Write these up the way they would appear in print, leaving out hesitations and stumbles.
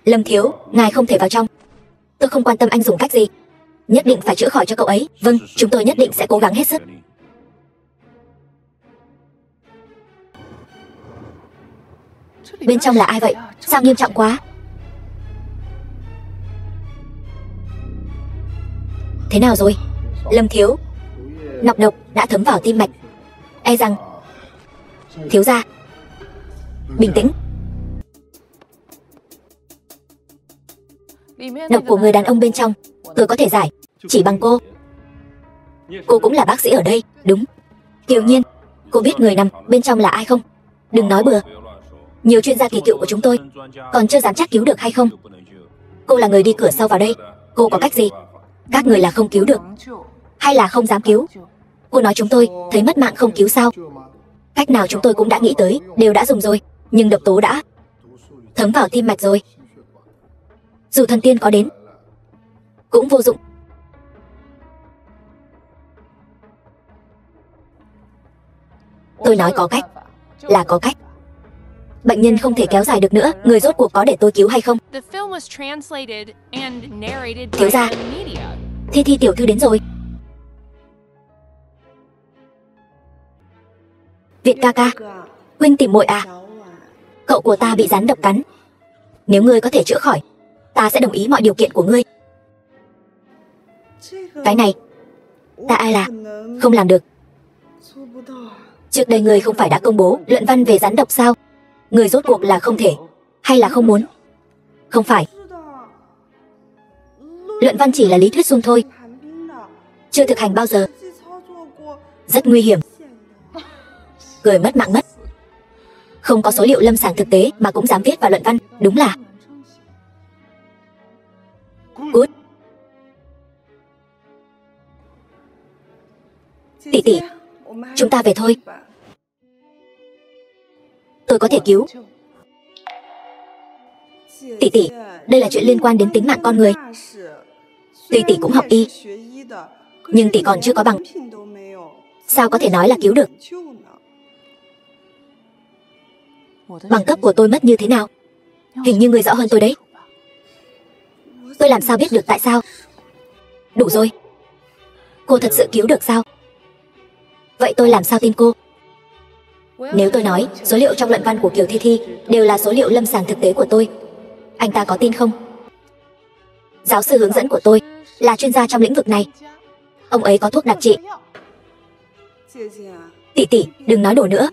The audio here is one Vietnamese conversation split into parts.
Lâm thiếu, ngài không thể vào trong. Tôi không quan tâm anh dùng cách gì, nhất định phải chữa khỏi cho cậu ấy. Vâng, chúng tôi nhất định sẽ cố gắng hết sức. Bên trong là ai vậy? Sao nghiêm trọng quá? Thế nào rồi? Lâm thiếu, nọc độc đã thấm vào tim mạch, e rằng... Thiếu gia, bình tĩnh. Độc của người đàn ông bên trong tôi có thể giải, chỉ bằng cô. Cô cũng là bác sĩ ở đây, đúng? Kiều Nhiên, cô biết người nằm bên trong là ai không? Đừng nói bừa. Nhiều chuyên gia kỳ cựu của chúng tôi còn chưa dám chắc cứu được hay không. Cô là người đi cửa sau vào đây, cô có cách gì? Các người là không cứu được, hay là không dám cứu? Cô nói chúng tôi thấy mất mạng không cứu sao? Cách nào chúng tôi cũng đã nghĩ tới, đều đã dùng rồi, nhưng độc tố đã thấm vào tim mạch rồi. Dù thần tiên có đến cũng vô dụng. Tôi nói có cách, là có cách. Bệnh nhân không thể kéo dài được nữa, người rốt cuộc có để tôi cứu hay không? Thiếu gia, Thi Thi tiểu thư đến rồi. Việt ca ca, huynh tìm muội à? Cậu của ta bị rắn độc cắn, nếu ngươi có thể chữa khỏi, ta sẽ đồng ý mọi điều kiện của ngươi. Cái này ta ai là không làm được. Trước đây ngươi không phải đã công bố luận văn về rắn độc sao? Ngươi rốt cuộc là không thể hay là không muốn? Không phải, luận văn chỉ là lý thuyết suông thôi, chưa thực hành bao giờ. Rất nguy hiểm, người mất mạng mất. Không có số liệu lâm sàng thực tế mà cũng dám viết vào luận văn, đúng là... Cút. Tỷ tỷ, chúng ta về thôi. Tôi có thể cứu. Tỷ tỷ, đây là chuyện liên quan đến tính mạng con người. Tuy tỷ cũng học y, nhưng tỷ còn chưa có bằng, sao có thể nói là cứu được? Bằng cấp của tôi mất như thế nào? Hình như người rõ hơn tôi đấy. Tôi làm sao biết được tại sao? Đủ rồi. Cô thật sự cứu được sao? Vậy tôi làm sao tin cô? Nếu tôi nói số liệu trong luận văn của Kiều Thi Thi đều là số liệu lâm sàng thực tế của tôi, anh ta có tin không? Giáo sư hướng dẫn của tôi là chuyên gia trong lĩnh vực này, ông ấy có thuốc đặc trị. Tỷ tỷ, đừng nói đùa nữa.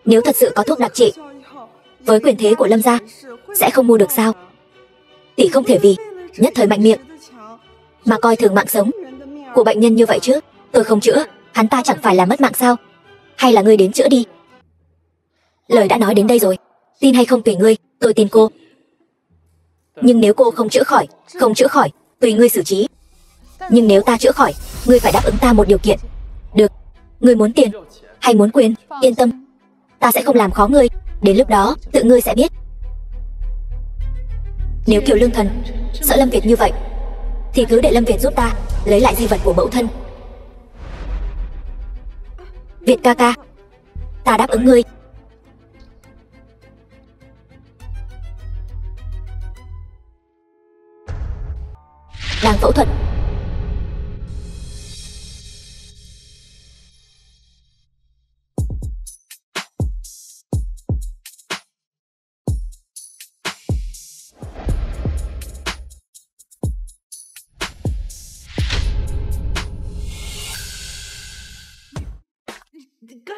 Nếu thật sự có thuốc đặc trị, với quyền thế của Lâm gia, sẽ không mua được sao? Tỷ không thể vì nhất thời mạnh miệng mà coi thường mạng sống của bệnh nhân như vậy chứ. Tôi không chữa, hắn ta chẳng phải là mất mạng sao? Hay là ngươi đến chữa đi? Lời đã nói đến đây rồi, tin hay không tùy ngươi, tôi tin cô. Nhưng nếu cô không chữa khỏi, tùy ngươi xử trí. Nhưng nếu ta chữa khỏi, ngươi phải đáp ứng ta một điều kiện. Được, ngươi muốn tiền hay muốn quyền? Yên tâm, ta sẽ không làm khó ngươi, đến lúc đó tự ngươi sẽ biết. Nếu Kiều Lương Thần sợ Lâm Việt như vậy, thì cứ để Lâm Việt giúp ta lấy lại di vật của mẫu thân. Việt ca ca, ta đáp ứng ngươi. Đang phẫu thuật.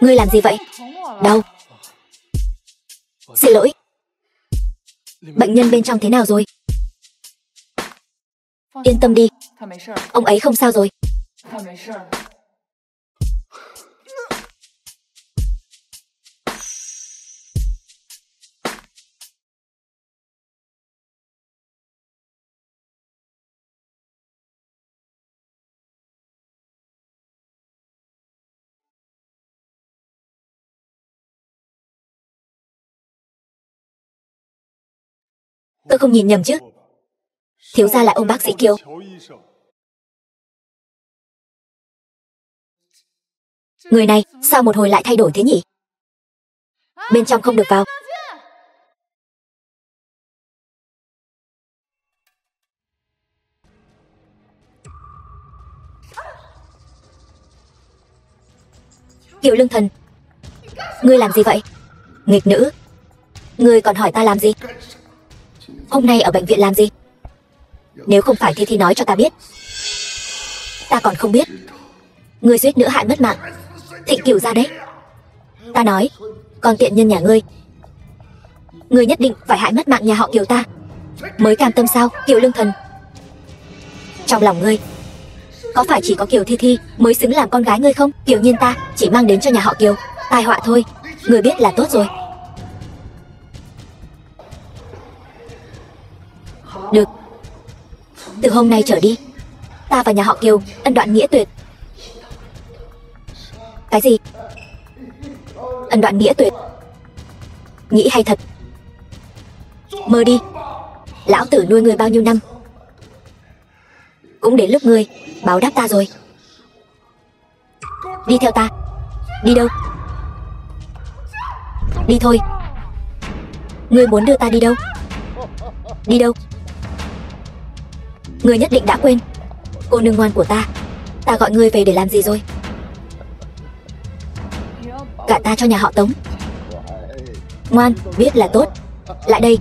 Ngươi làm gì vậy? Đau. Xin lỗi. Bệnh nhân bên trong thế nào rồi? Yên tâm đi, ông ấy không sao rồi. Tôi không nhìn nhầm chứ? Thiếu gia là ông bác sĩ Kiều. Người này sao một hồi lại thay đổi thế nhỉ? Bên trong không được vào. Kiều Lương Thần, ngươi làm gì vậy? Nghịch nữ, ngươi còn hỏi ta làm gì? Hôm nay ở bệnh viện làm gì? Nếu không phải Thi Thi nói cho ta biết, ta còn không biết. Ngươi suýt nữa hại mất mạng Thịnh Cửu gia đấy. Ta nói, con tiện nhân nhà ngươi, ngươi nhất định phải hại mất mạng nhà họ Kiều ta mới cam tâm sao? Kiều Lương Thần, trong lòng ngươi có phải chỉ có Kiều Thi Thi mới xứng làm con gái ngươi không? Kiều Nhiên ta chỉ mang đến cho nhà họ Kiều tai họa thôi, ngươi biết là tốt rồi. Được, từ hôm nay trở đi, ta và nhà họ Kiều ân đoạn nghĩa tuyệt. Cái gì? Ân đoạn nghĩa tuyệt? Nghĩ hay thật. Mơ đi, lão tử nuôi ngươi bao nhiêu năm, cũng đến lúc ngươi báo đáp ta rồi. Đi theo ta. Đi đâu? Đi thôi. Ngươi muốn đưa ta đi đâu? Đi đâu? Ngươi nhất định đã quên cô nương ngoan của ta. Ta gọi ngươi về để làm gì rồi? Gả ta cho nhà họ Tống. Ngoan, biết là tốt. Lại đây.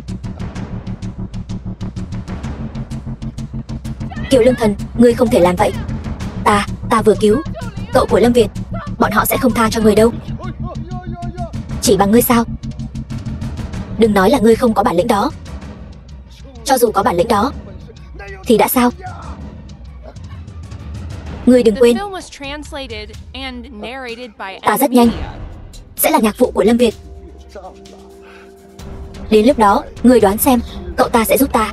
Kiều Lương Thần, ngươi không thể làm vậy. Ta vừa cứu cậu của Lâm Việt, bọn họ sẽ không tha cho ngươi đâu. Chỉ bằng ngươi sao? Đừng nói là ngươi không có bản lĩnh đó. Cho dù có bản lĩnh đó thì đã sao? Ngươi đừng quên, ta rất nhanh sẽ là nhạc phụ của Lâm Việt. Đến lúc đó, ngươi đoán xem cậu ta sẽ giúp ta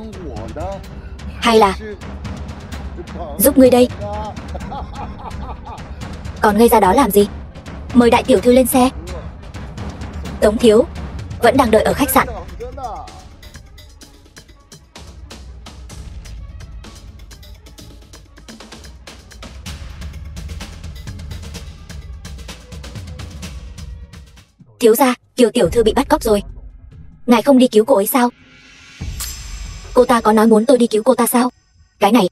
hay là giúp ngươi đây? Còn ngây ra đó làm gì? Mời đại tiểu thư lên xe. Tống thiếu vẫn đang đợi ở khách sạn. Thiếu gia, Kiều tiểu thư bị bắt cóc rồi. Ngài không đi cứu cô ấy sao? Cô ta có nói muốn tôi đi cứu cô ta sao? Cái này,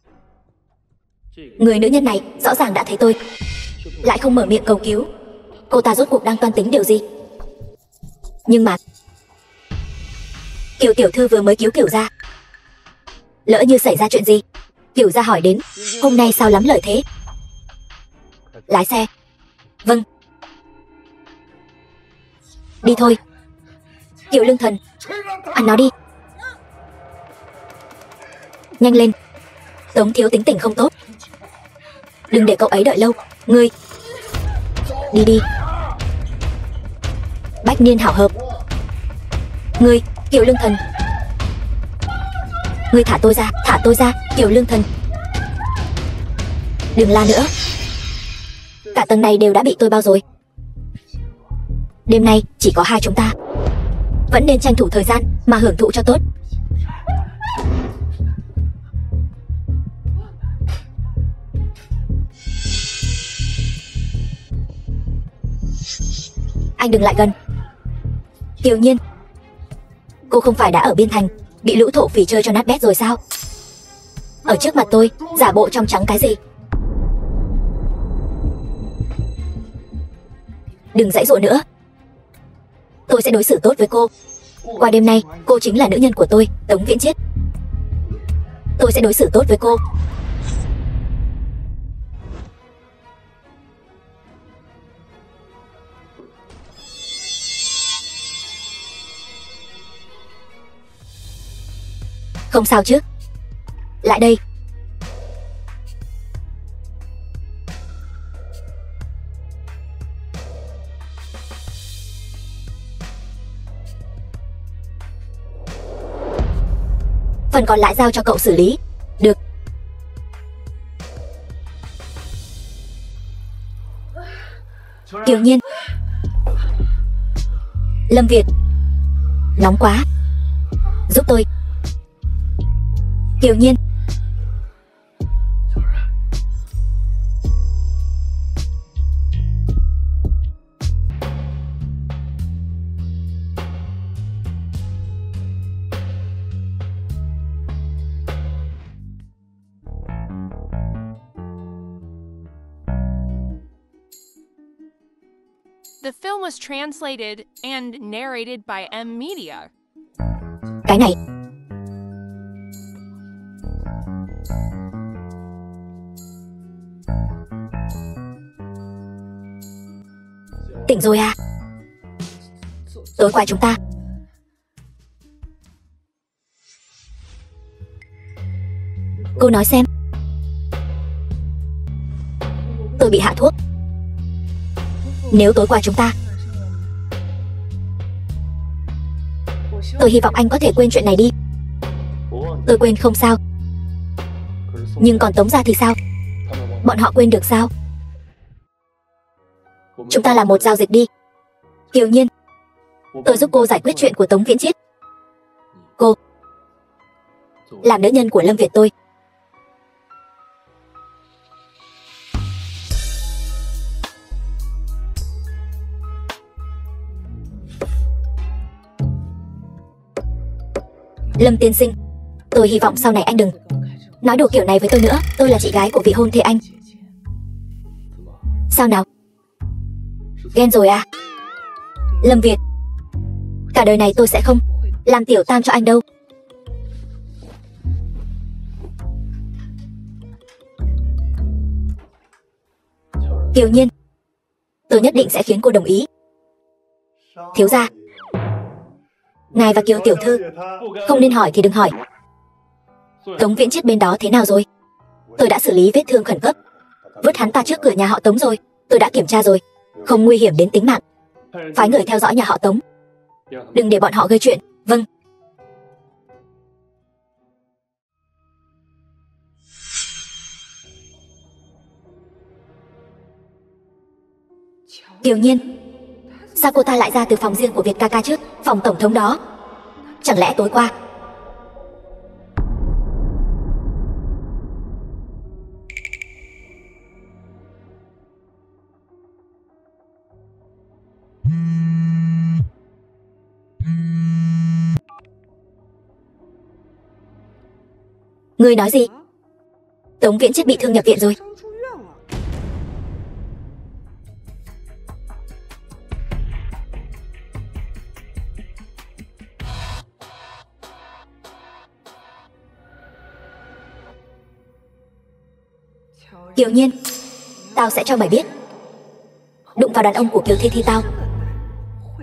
người nữ nhân này rõ ràng đã thấy tôi, lại không mở miệng cầu cứu. Cô ta rốt cuộc đang toan tính điều gì? Nhưng mà Kiều tiểu thư vừa mới cứu Kiều gia, lỡ như xảy ra chuyện gì, Kiều gia hỏi đến, hôm nay sao lắm lời thế? Lái xe. Vâng. Đi thôi. Kiều Lương Thần, ăn nó đi. Nhanh lên. Tống thiếu tính tình không tốt, đừng để cậu ấy đợi lâu. Ngươi đi đi. Bách niên hảo hợp. Ngươi, Kiều Lương Thần, ngươi thả tôi ra, thả tôi ra. Kiều Lương Thần, đừng la nữa. Cả tầng này đều đã bị tôi bao rồi. Đêm nay chỉ có hai chúng ta, vẫn nên tranh thủ thời gian mà hưởng thụ cho tốt. Anh đừng lại gần. Kiều Nhiên, cô không phải đã ở Biên Thành bị lũ thổ phỉ chơi cho nát bét rồi sao? Ở trước mặt tôi giả bộ trong trắng cái gì? Đừng giãy giụa nữa. Tôi sẽ đối xử tốt với cô. Qua đêm nay, cô chính là nữ nhân của tôi, Tống Viễn Chiết. Tôi sẽ đối xử tốt với cô. Không sao chứ? Lại đây. Phần còn lại giao cho cậu xử lý. Được. Kiều Nhiên, Lâm Việt, nóng quá, giúp tôi. Kiều Nhiên, The film was translated and narrated by M Media. Cái này. Tỉnh rồi à? Tối qua chúng ta. Cô nói xem. Tôi bị hạ thuốc. Nếu tối qua chúng ta. Tôi hy vọng anh có thể quên chuyện này đi. Tôi quên không sao. Nhưng còn Tống gia thì sao? Bọn họ quên được sao? Chúng ta làm một giao dịch đi. Kiều Nhiên, tôi giúp cô giải quyết chuyện của Tống Viễn Chiết. Cô làm nữ nhân của Lâm Việt tôi. Lâm tiên sinh, tôi hy vọng sau này anh đừng nói đồ kiểu này với tôi nữa. Tôi là chị gái của vị hôn thê anh. Sao nào? Ghen rồi à? Lâm Việt, cả đời này tôi sẽ không làm tiểu tam cho anh đâu. Kiều Nhiên, tôi nhất định sẽ khiến cô đồng ý. Thiếu gia, ngài và Kiều tiểu thư không nên hỏi thì đừng hỏi. Tống Viễn Chiết bên đó thế nào rồi? Tôi đã xử lý vết thương khẩn cấp, vứt hắn ta trước cửa nhà họ Tống rồi. Tôi đã kiểm tra rồi, không nguy hiểm đến tính mạng. Phái người theo dõi nhà họ Tống, đừng để bọn họ gây chuyện. Vâng. Kiều Nhiên, sao cô ta lại ra từ phòng riêng của Việt ca ca trước? Phòng tổng thống đó. Chẳng lẽ tối qua Ngươi nói gì? Tống Viễn Chiết bị thương nhập viện rồi. Kiều Nhiên, tao sẽ cho mày biết, đụng vào đàn ông của Kiều Thi tao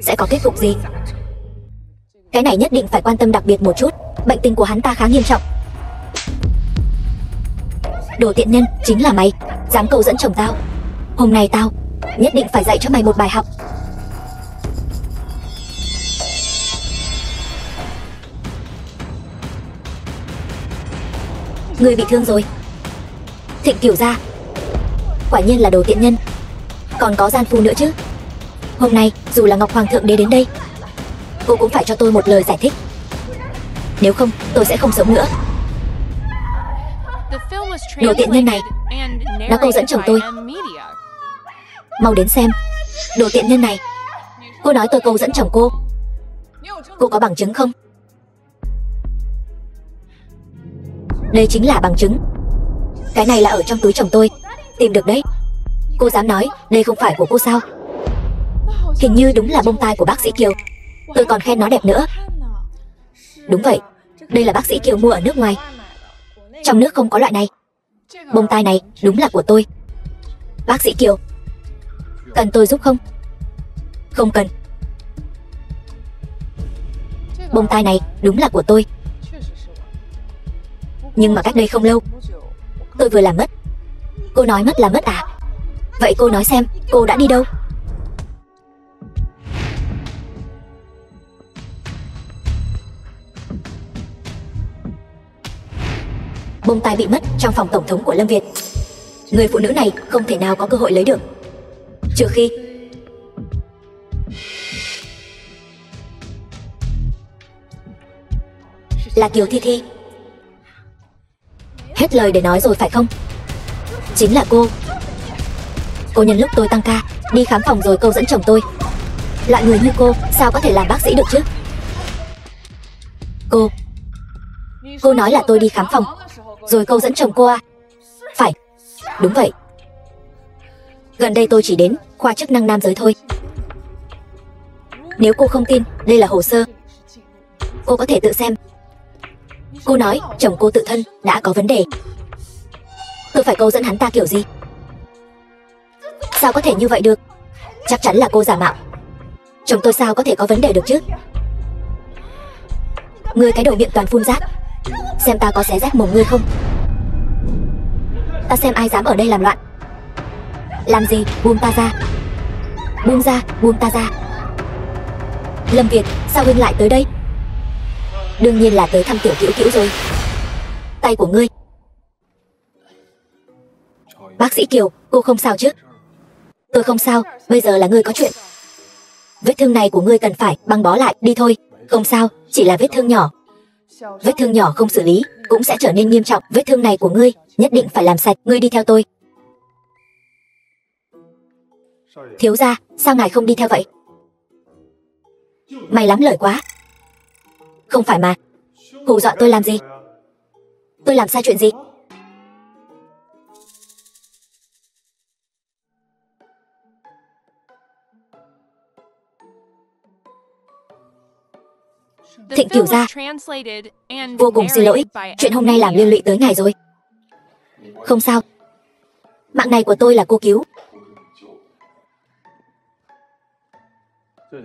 sẽ có kết cục gì. Cái này nhất định phải quan tâm đặc biệt một chút. Bệnh tình của hắn ta khá nghiêm trọng. Đồ tiện nhân, chính là mày, dám cầu dẫn chồng tao. Hôm nay tao nhất định phải dạy cho mày một bài học. Ngươi bị thương rồi. Thịnh Kiều gia quả nhiên là đồ tiện nhân. Còn có gian phu nữa chứ. Hôm nay dù là Ngọc Hoàng thượng đế đến đây, cô cũng phải cho tôi một lời giải thích. Nếu không tôi sẽ không sống nữa. Đồ tiện nhân này, nó câu dẫn chồng tôi. Mau đến xem. Đồ tiện nhân này, cô nói tôi câu dẫn chồng cô. Cô có bằng chứng không? Đây chính là bằng chứng. Cái này là ở trong túi chồng tôi, tìm được đấy. Cô dám nói đây không phải của cô sao? Hình như đúng là bông tai của bác sĩ Kiều. Tôi còn khen nó đẹp nữa. Đúng vậy, đây là bác sĩ Kiều mua ở nước ngoài. Trong nước không có loại này. Bông tai này đúng là của tôi. Bác sĩ Kiều, cần tôi giúp không? Không cần. Bông tai này đúng là của tôi. Nhưng mà cách đây không lâu tôi vừa làm mất. Cô nói mất là mất à? Vậy cô nói xem, cô đã đi đâu? Bông tai bị mất trong phòng tổng thống của Lâm Việt. Người phụ nữ này không thể nào có cơ hội lấy được, trừ khi là Kiều Thi. Hết lời để nói rồi phải không? Chính là cô. Cô nhân lúc tôi tăng ca đi khám phòng rồi câu dẫn chồng tôi. Loại người như cô sao có thể làm bác sĩ được chứ? Cô nói là tôi đi khám phòng rồi câu dẫn chồng cô à? Phải, đúng vậy. Gần đây tôi chỉ đến khoa chức năng nam giới thôi. Nếu cô không tin đây là hồ sơ, cô có thể tự xem. Cô nói chồng cô tự thân đã có vấn đề. Tôi phải câu dẫn hắn ta kiểu gì? Sao có thể như vậy được? Chắc chắn là cô giả mạo. Chồng tôi sao có thể có vấn đề được chứ? Ngươi cái đầu miệng toàn phun rác, xem ta có xé rách mồm ngươi không? Ta xem ai dám ở đây làm loạn. Làm gì? Buông ta ra. Buông ra, buông ta ra. Lâm Việt, sao huynh lại tới đây? Đương nhiên là tới thăm tiểu Cữu Cữu rồi. Tay của ngươi. Bác sĩ Kiều, cô không sao chứ? Tôi không sao, bây giờ là ngươi có chuyện. Vết thương này của ngươi cần phải băng bó lại, đi thôi. Không sao, chỉ là vết thương nhỏ. Vết thương nhỏ không xử lý cũng sẽ trở nên nghiêm trọng. Vết thương này của ngươi nhất định phải làm sạch. Ngươi đi theo tôi. Thiếu gia, sao ngài không đi theo vậy? Mày lắm lời quá. Không phải mà. Hù dọa tôi làm gì? Tôi làm sai chuyện gì? Thịnh Cửu gia, vô cùng xin lỗi, chuyện hôm nay làm liên lụy tới ngài rồi. Không sao, mạng này của tôi là cô cứu.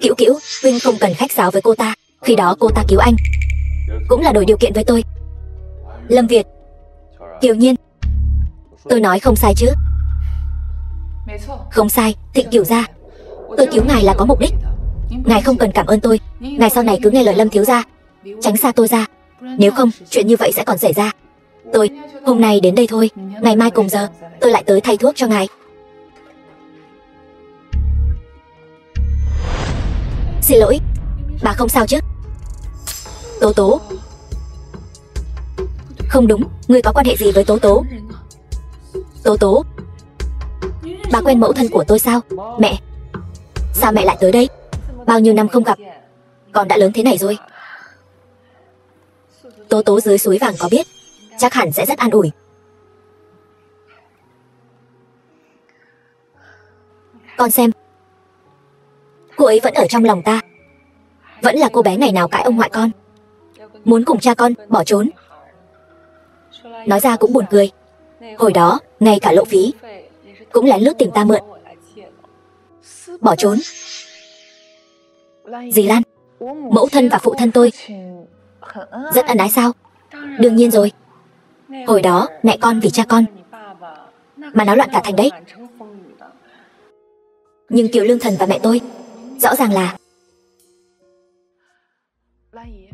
Cữu Cữu, huynh không cần khách sáo với cô ta. Khi đó cô ta cứu anh cũng là đổi điều kiện với tôi. Lâm Việt, Kiều Nhiên, tôi nói không sai chứ? Không sai, Thịnh Cửu gia, tôi cứu ngài là có mục đích. Ngài không cần cảm ơn tôi. Ngài sau này cứ nghe lời Lâm thiếu gia, tránh xa tôi ra. Nếu không, chuyện như vậy sẽ còn xảy ra. Tôi, hôm nay đến đây thôi. Ngày mai cùng giờ, tôi lại tới thay thuốc cho ngài. Xin lỗi, bà không sao chứ? Tố Tố. Không đúng, ngươi có quan hệ gì với Tố Tố? Tố Tố, bà quen mẫu thân của tôi sao? Mẹ, sao mẹ lại tới đây? Bao nhiêu năm không gặp, con đã lớn thế này rồi. Tố Tố dưới suối vàng có biết, chắc hẳn sẽ rất an ủi. Con xem, cô ấy vẫn ở trong lòng ta. Vẫn là cô bé ngày nào cãi ông ngoại con, muốn cùng cha con bỏ trốn. Nói ra cũng buồn cười. Hồi đó, ngay cả lộ phí cũng lén lút tìm ta mượn. Bỏ trốn. Dì Lan, mẫu thân và phụ thân tôi rất ân ái sao? Đương nhiên rồi. Hồi đó, mẹ con vì cha con mà náo loạn cả thành đấy. Nhưng Kiều Lương Thần và mẹ tôi rõ ràng là...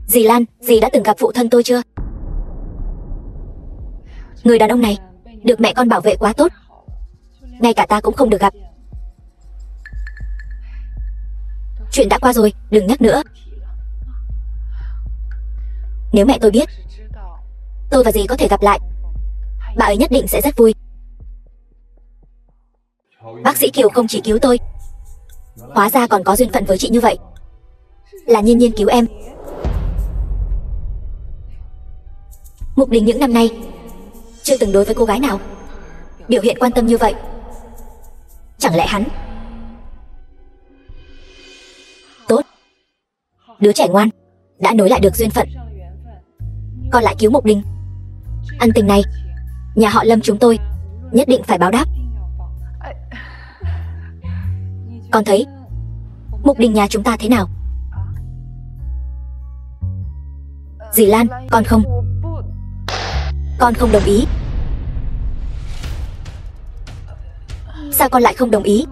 Dì Lan, dì đã từng gặp phụ thân tôi chưa? Người đàn ông này được mẹ con bảo vệ quá tốt, ngay cả ta cũng không được gặp. Chuyện đã qua rồi, đừng nhắc nữa. Nếu mẹ tôi biết tôi và dì có thể gặp lại, bà ấy nhất định sẽ rất vui. Bác sĩ Kiều không chỉ cứu tôi, hóa ra còn có duyên phận với chị như vậy. Là Nhiên Nhiên cứu em. Mục Đình những năm nay chưa từng đối với cô gái nào biểu hiện quan tâm như vậy. Chẳng lẽ hắn... Tốt, đứa trẻ ngoan đã nối lại được duyên phận, còn lại cứu Mục Đình. Ân tình này nhà họ Lâm chúng tôi nhất định phải báo đáp. Con thấy Mục Đình nhà chúng ta thế nào? Dì Lan, con không đồng ý. Sao con lại không đồng ý?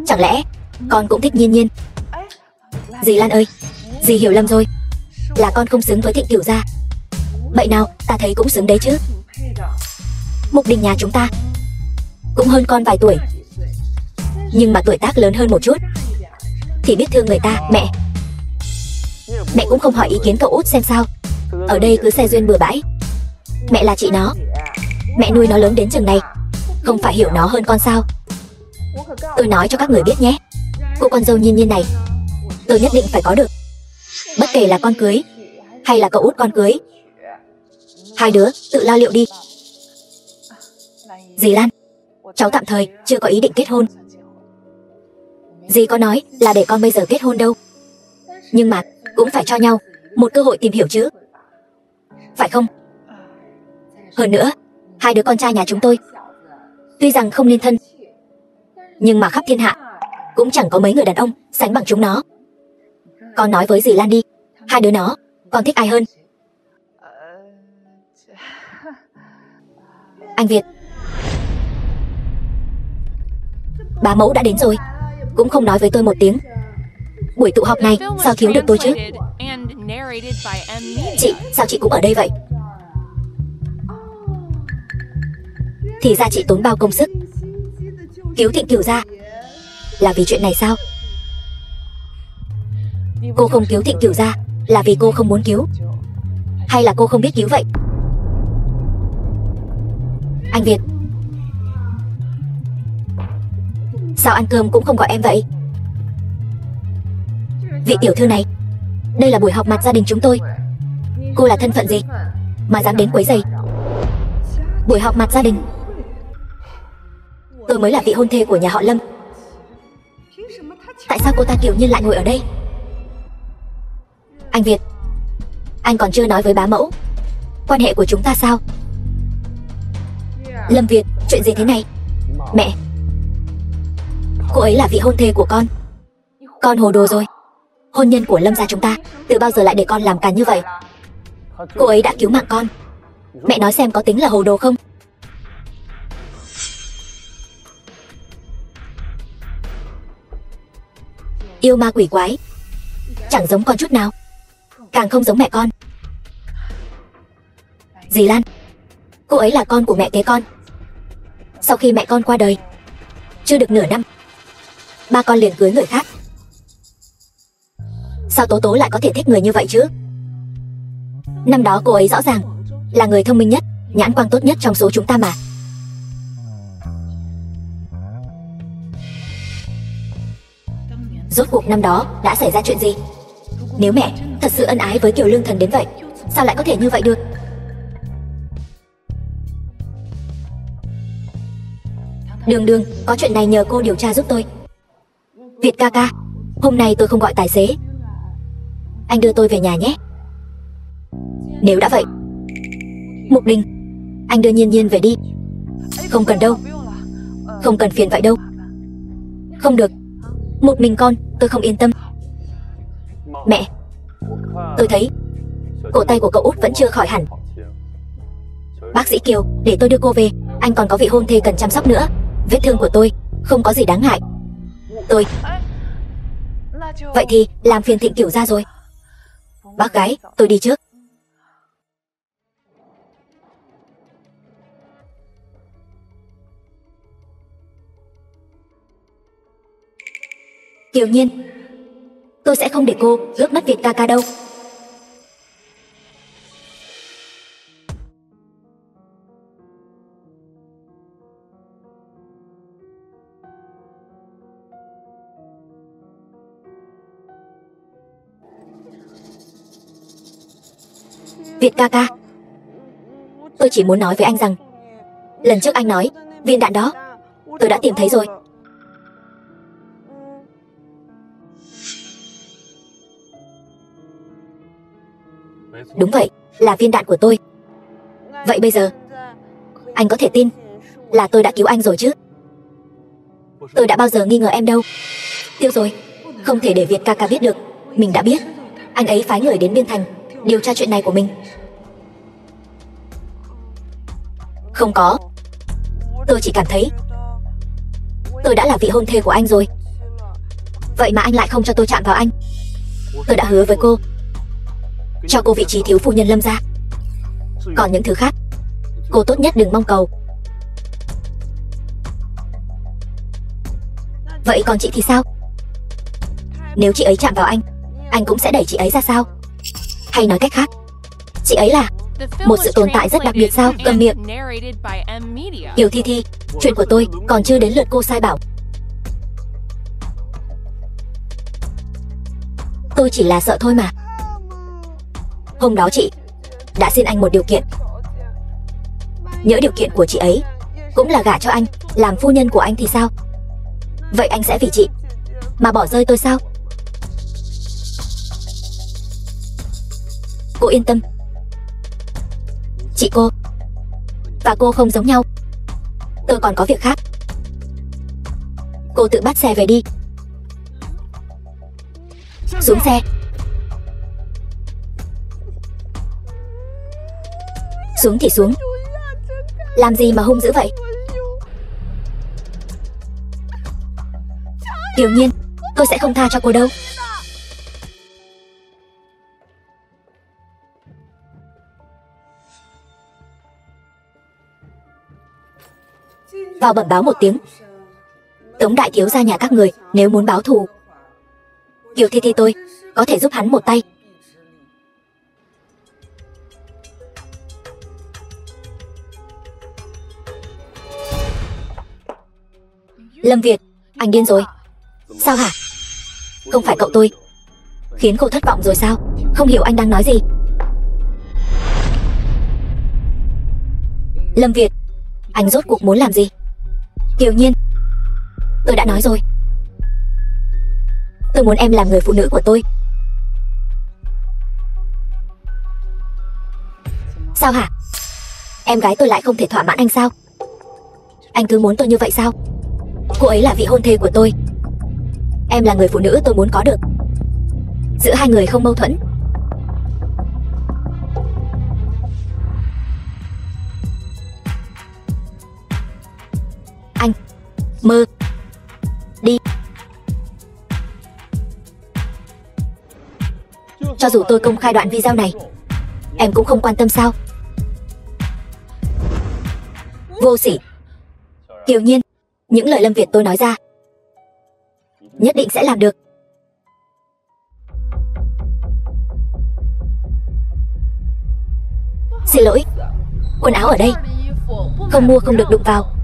Chẳng lẽ con cũng thích Nhiên Nhiên? Dì Lan ơi, dì hiểu lầm rồi. Là con không xứng với Thịnh Cửu gia. Vậy nào, ta thấy cũng xứng đấy chứ. Mục Đình nhà chúng ta cũng hơn con vài tuổi, nhưng mà tuổi tác lớn hơn một chút thì biết thương người ta. Mẹ cũng không hỏi ý kiến cậu út xem sao. Ở đây cứ xe duyên bừa bãi. Mẹ là chị nó, mẹ nuôi nó lớn đến chừng này, không phải hiểu nó hơn con sao? Tôi nói cho các người biết nhé, cô con dâu Nhiên Nhiên này tôi nhất định phải có được. Bất kể là con cưới hay là cậu út con cưới, hai đứa tự lo liệu đi. Dì Lan, cháu tạm thời chưa có ý định kết hôn. Dì có nói là để con bây giờ kết hôn đâu. Nhưng mà cũng phải cho nhau một cơ hội tìm hiểu chứ, phải không? Hơn nữa, hai đứa con trai nhà chúng tôi tuy rằng không liên thân, nhưng mà khắp thiên hạ cũng chẳng có mấy người đàn ông sánh bằng chúng nó. Con nói với dì Lan đi, hai đứa nó con thích ai hơn? Anh Việt, bá mẫu đã đến rồi, cũng không nói với tôi một tiếng. Buổi tụ họp này sao thiếu được tôi chứ? Chị, sao chị cũng ở đây vậy? Thì ra chị tốn bao công sức cứu Thịnh Cửu gia là vì chuyện này sao? Cô không cứu Thịnh Cửu gia là vì cô không muốn cứu, hay là cô không biết cứu vậy? Anh Việt, sao ăn cơm cũng không gọi em vậy? Vị tiểu thư này, đây là buổi họp mặt gia đình chúng tôi. Cô là thân phận gì mà dám đến quấy rầy buổi họp mặt gia đình? Tôi mới là vị hôn thê của nhà họ Lâm. Tại sao cô ta kiểu nhiên lại ngồi ở đây? Anh Việt, anh còn chưa nói với bá mẫu quan hệ của chúng ta sao? Lâm Việt, chuyện gì thế này? Mẹ, cô ấy là vị hôn thê của con hồ đồ rồi. Hôn nhân của Lâm gia chúng ta từ bao giờ lại để con làm càn như vậy? Cô ấy đã cứu mạng con, mẹ nói xem có tính là hồ đồ không? Yêu ma quỷ quái, chẳng giống con chút nào, càng không giống mẹ con. Dì Lan, cô ấy là con của mẹ kế con. Sau khi mẹ con qua đời, chưa được nửa năm, ba con liền cưới người khác. Sao Tố Tố lại có thể thích người như vậy chứ? Năm đó cô ấy rõ ràng là người thông minh nhất, nhãn quang tốt nhất trong số chúng ta mà. Rốt cuộc năm đó đã xảy ra chuyện gì? Nếu mẹ thật sự ân ái với Kiều Lương Thần đến vậy, sao lại có thể như vậy được? Đường, có chuyện này nhờ cô điều tra giúp tôi. Việt ca ca, hôm nay tôi không gọi tài xế, anh đưa tôi về nhà nhé. Nếu đã vậy, Mục Đình, anh đưa Nhiên Nhiên về đi. Không cần đâu, không cần phiền vậy đâu. Không được, một mình con tôi không yên tâm. Mẹ, tôi thấy cổ tay của cậu út vẫn chưa khỏi hẳn. Bác sĩ Kiều, để tôi đưa cô về, anh còn có vị hôn thê cần chăm sóc nữa. Vết thương của tôi không có gì đáng ngại. Vậy thì làm phiền Thịnh Cửu gia rồi. Bác gái, tôi đi trước. Kiều Nhiên, tôi sẽ không để cô ước mất Việt ca ca đâu. Việt ca ca, tôi chỉ muốn nói với anh rằng lần trước anh nói viên đạn đó tôi đã tìm thấy rồi. Đúng vậy, là viên đạn của tôi. Vậy bây giờ anh có thể tin là tôi đã cứu anh rồi chứ? Tôi đã bao giờ nghi ngờ em đâu. Tiêu rồi, không thể để Việt ca ca biết được mình đã biết. Anh ấy phái người đến Biên Thành điều tra chuyện này của mình. Không có, tôi chỉ cảm thấy tôi đã là vị hôn thê của anh rồi. Vậy mà anh lại không cho tôi chạm vào anh. Tôi đã hứa với cô cho cô vị trí thiếu phu nhân Lâm gia. Còn những thứ khác cô tốt nhất đừng mong cầu. Vậy còn chị thì sao? Nếu chị ấy chạm vào anh cũng sẽ đẩy chị ấy ra sao? Hay nói cách khác, chị ấy là một sự tồn tại rất đặc biệt sao? Cầm miệng. Kiều Thi Thi, chuyện của tôi còn chưa đến lượt cô sai bảo. Tôi chỉ là sợ thôi mà. Hôm đó chị đã xin anh một điều kiện. Nhỡ điều kiện của chị ấy cũng là gả cho anh làm phu nhân của anh thì sao? Vậy anh sẽ vì chị mà bỏ rơi tôi sao? Cô yên tâm. Chị cô và cô không giống nhau. Tôi còn có việc khác. Cô tự bắt xe về đi. Xuống xe. Xuống thì xuống. Làm gì mà hung dữ vậy? Kiều Nhiên, tôi sẽ không tha cho cô đâu. Vào bẩm báo một tiếng. Tống đại thiếu gia nhà các người nếu muốn báo thù, Kiều Thi Thi tôi có thể giúp hắn một tay. Lâm Việt, anh điên rồi. Sao hả? Không phải cậu tôi khiến cô thất vọng rồi sao? Không hiểu anh đang nói gì. Lâm Việt, anh rốt cuộc muốn làm gì? Kiều Nhiên, tôi đã nói rồi. Tôi muốn em làm người phụ nữ của tôi. Sao hả? Em gái tôi lại không thể thỏa mãn anh sao? Anh cứ muốn tôi như vậy sao? Cô ấy là vị hôn thê của tôi. Em là người phụ nữ tôi muốn có được. Giữa hai người không mâu thuẫn. Anh mơ đi. Cho dù tôi công khai đoạn video này, em cũng không quan tâm sao? Vô sỉ. Kiều Nhiên, những lời Lâm Việt tôi nói ra nhất định sẽ làm được. Xin lỗi, quần áo ở đây. Không mua không được đụng vào.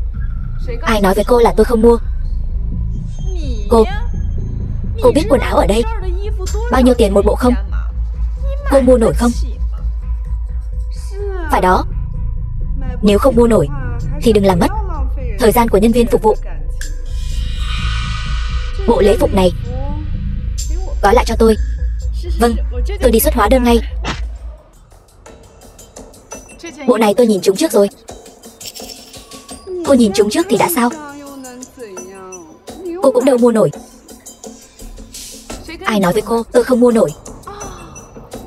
Ai nói với cô là tôi không mua? Cô biết quần áo ở đây bao nhiêu tiền một bộ không? Cô mua nổi không? Phải đó. Nếu không mua nổi thì đừng làm mất thời gian của nhân viên phục vụ. Bộ lễ phục này gói lại cho tôi. Vâng, tôi đi xuất hóa đơn ngay. Bộ này tôi nhìn chúng trước rồi. Cô nhìn chúng trước thì đã sao? Cô cũng đâu mua nổi. Ai nói với cô tôi không mua nổi?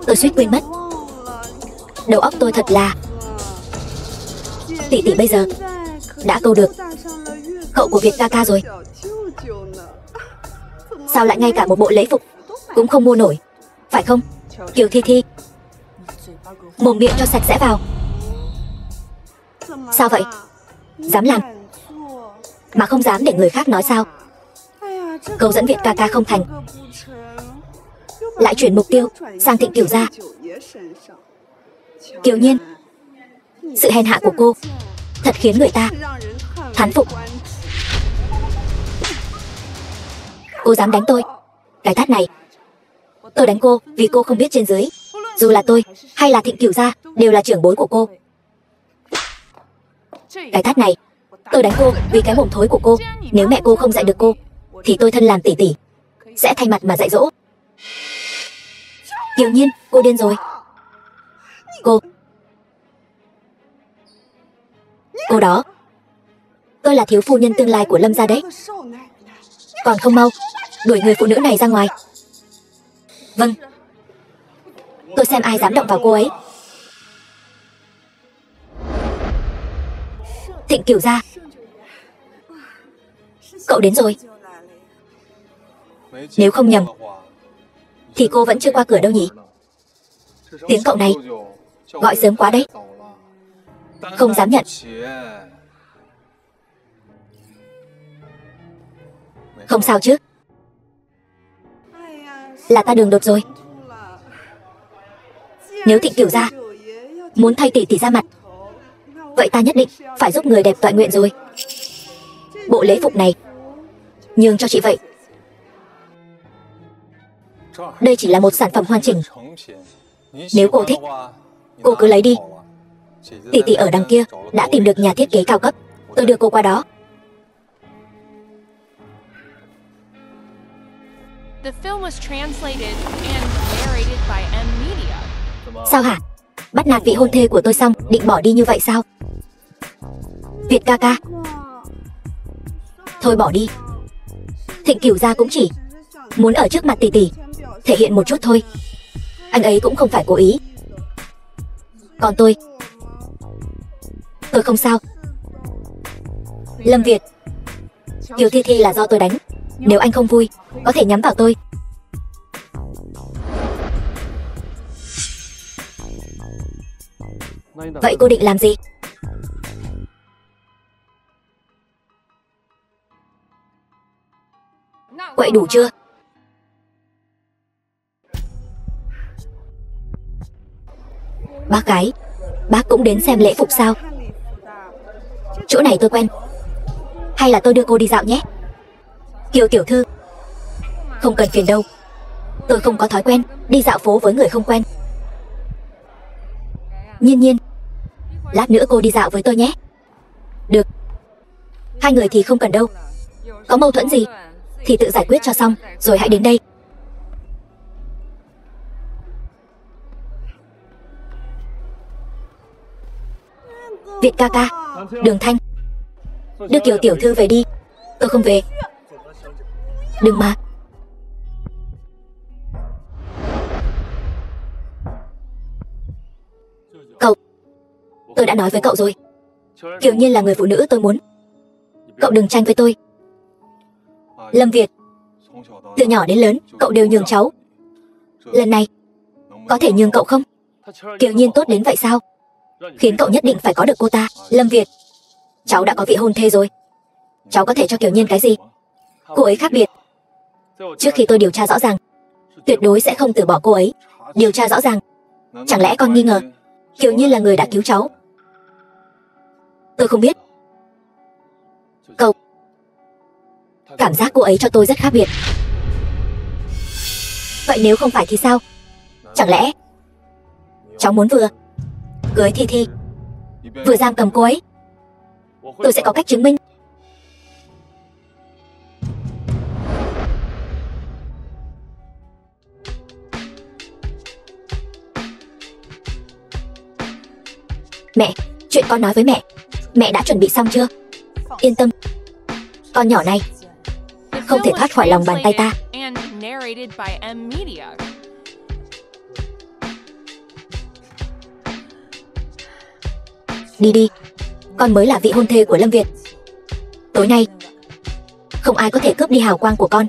Tôi suýt quên mất. Đầu óc tôi thật là... Tỷ tỷ bây giờ đã câu được cậu của Việt ca ca rồi. Sao lại ngay cả một bộ lễ phục cũng không mua nổi, phải không? Kiều Thi Thi, mồm miệng cho sạch sẽ vào. Sao vậy? Dám làm mà không dám để người khác nói sao? Câu dẫn Việt ca ca không thành, lại chuyển mục tiêu sang Thịnh Kiều gia. Kiều Nhiên, sự hèn hạ của cô thật khiến người ta thán phục. Cô dám đánh tôi? Cái tát này tôi đánh cô vì cô không biết trên dưới. Dù là tôi hay là Thịnh Kiều gia đều là trưởng bối của cô. Cái tát này tôi đánh cô vì cái mồm thối của cô. Nếu mẹ cô không dạy được cô thì tôi thân làm tỷ tỷ sẽ thay mặt mà dạy dỗ. Kiều Nhiên, cô điên rồi. Cô đó, tôi là thiếu phu nhân tương lai của Lâm gia đấy. Còn không mau đuổi người phụ nữ này ra ngoài. Vâng, tôi xem ai dám động vào cô ấy. Thịnh Kiều gia, cậu đến rồi. Nếu không nhầm thì cô vẫn chưa qua cửa đâu nhỉ? Tiếng cậu này gọi sớm quá đấy. Không dám nhận. Không sao chứ? Là ta đường đột rồi. Nếu Thịnh Kiều gia muốn thay tỷ tỷ ra mặt, vậy ta nhất định phải giúp người đẹp tọa nguyện rồi. Bộ lễ phục này nhường cho chị vậy. Đây chỉ là một sản phẩm hoàn chỉnh. Nếu cô thích, cô cứ lấy đi. Tỷ tỷ ở đằng kia đã tìm được nhà thiết kế cao cấp. Tôi đưa cô qua đó. The film was translated and narrated by M Media. Sao hả? Bắt nạt vị hôn thê của tôi xong định bỏ đi như vậy sao? Việt ca ca, thôi bỏ đi. Thịnh Cửu gia cũng chỉ muốn ở trước mặt tỷ tỷ thể hiện một chút thôi. Anh ấy cũng không phải cố ý. Còn tôi không sao. Lâm Việt, Kiều Thi Thi là do tôi đánh. Nếu anh không vui, có thể nhắm vào tôi. Vậy cô định làm gì? Quậy đủ chưa? Bác gái, bác cũng đến xem lễ phục sao? Chỗ này tôi quen. Hay là tôi đưa cô đi dạo nhé? Kiều tiểu thư, không cần phiền đâu. Tôi không có thói quen đi dạo phố với người không quen. Nhiên Nhiên, lát nữa cô đi dạo với tôi nhé. Được. Hai người thì không cần đâu. Có mâu thuẫn gì thì tự giải quyết cho xong rồi hãy đến đây. Việt ca ca, Đường Thanh, đưa Kiều tiểu thư về đi. Tôi không về. Đừng mà. Cậu, tôi đã nói với cậu rồi. Kiều Nhiên là người phụ nữ tôi muốn. Cậu đừng tranh với tôi. Lâm Việt, từ nhỏ đến lớn cậu đều nhường cháu. Lần này có thể nhường cậu không? Kiều Nhiên tốt đến vậy sao? Khiến cậu nhất định phải có được cô ta. Lâm Việt, cháu đã có vị hôn thê rồi. Cháu có thể cho Kiều Nhiên cái gì? Cô ấy khác biệt. Trước khi tôi điều tra rõ ràng, tuyệt đối sẽ không từ bỏ cô ấy. Điều tra rõ ràng. Chẳng lẽ con nghi ngờ Kiều Nhiên là người đã cứu cháu? Tôi không biết. Cậu, cảm giác cô ấy cho tôi rất khác biệt. Vậy nếu không phải thì sao? Chẳng lẽ cháu muốn vừa cưới Thi Thi vừa giam cầm cô ấy? Tôi sẽ có cách chứng minh. Mẹ, chuyện con nói với mẹ, mẹ đã chuẩn bị xong chưa? Yên tâm, con nhỏ này không thể thoát khỏi lòng bàn tay ta. And narrated by M Media. Đi đi, con mới là vị hôn thê của Lâm Việt. Tối nay không ai có thể cướp đi hào quang của con.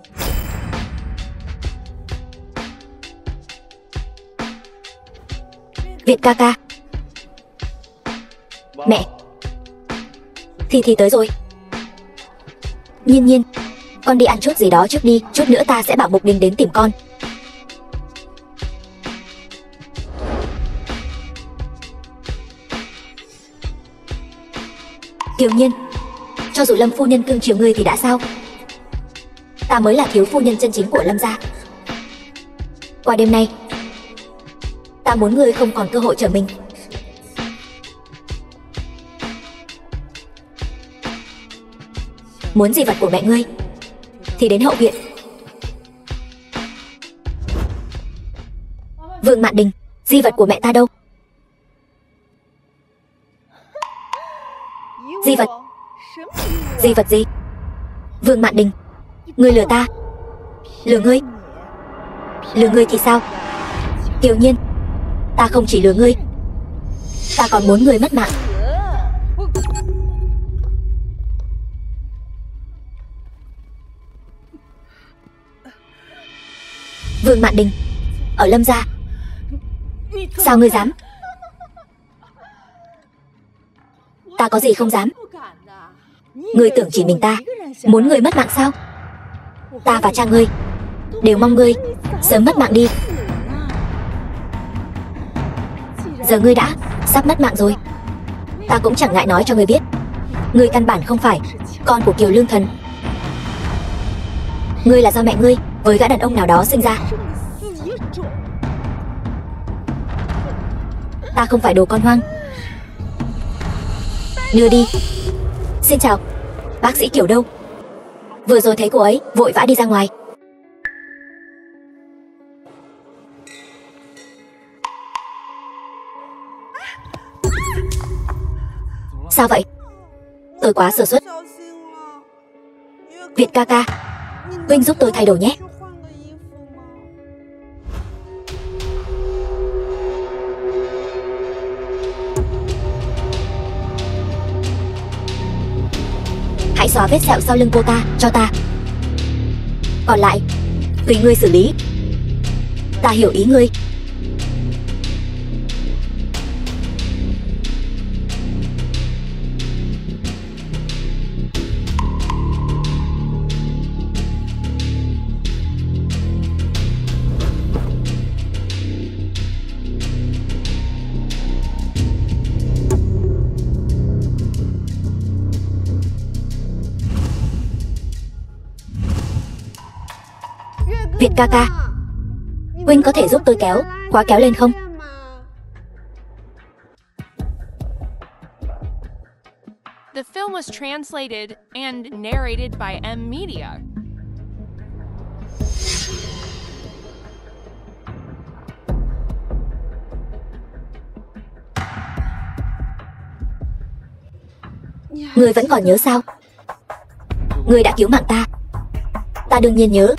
Việt ca ca. Mẹ, Thi Thi tới rồi. Nhiên Nhiên, con đi ăn chút gì đó trước đi. Chút nữa ta sẽ bảo Mục Đình đến tìm con. Kiều Nhiên, cho dù Lâm phu nhân cưng chiều ngươi thì đã sao? Ta mới là thiếu phu nhân chân chính của Lâm gia. Qua đêm nay, ta muốn ngươi không còn cơ hội trở mình. Muốn di vật của mẹ ngươi thì đến hậu viện. Vương Mạn Đình, di vật của mẹ ta đâu? Di vật? Di vật gì? Vương Mạn Đình, ngươi lừa ta. Lừa ngươi? Lừa ngươi thì sao? Kiều Nhiên, ta không chỉ lừa ngươi, ta còn muốn ngươi mất mạng. Vương Mạn Đình, ở Lâm gia, sao ngươi dám? Ta có gì không dám? Ngươi tưởng chỉ mình ta muốn ngươi mất mạng sao? Ta và cha ngươi đều mong ngươi sớm mất mạng đi. Giờ ngươi đã sắp mất mạng rồi, ta cũng chẳng ngại nói cho ngươi biết, ngươi căn bản không phải con của Kiều Lương Thần. Ngươi là do mẹ ngươi với gã đàn ông nào đó sinh ra. Ta không phải đồ con hoang. Đưa đi. Xin chào, bác sĩ Kiều đâu? Vừa rồi thấy cô ấy vội vã đi ra ngoài. Sao vậy? Tôi quá sơ suất. Việt ca ca, huynh giúp tôi thay đồ nhé. Hãy xóa vết sẹo sau lưng cô ta cho ta. Còn lại, tùy ngươi xử lý. Ta hiểu ý ngươi. Việt ca ca, huynh có thể giúp tôi kéo khóa kéo lên không? The film was translated and narrated by M Media. Ngươi vẫn còn nhớ sao? Ngươi đã cứu mạng ta. Ta đương nhiên nhớ.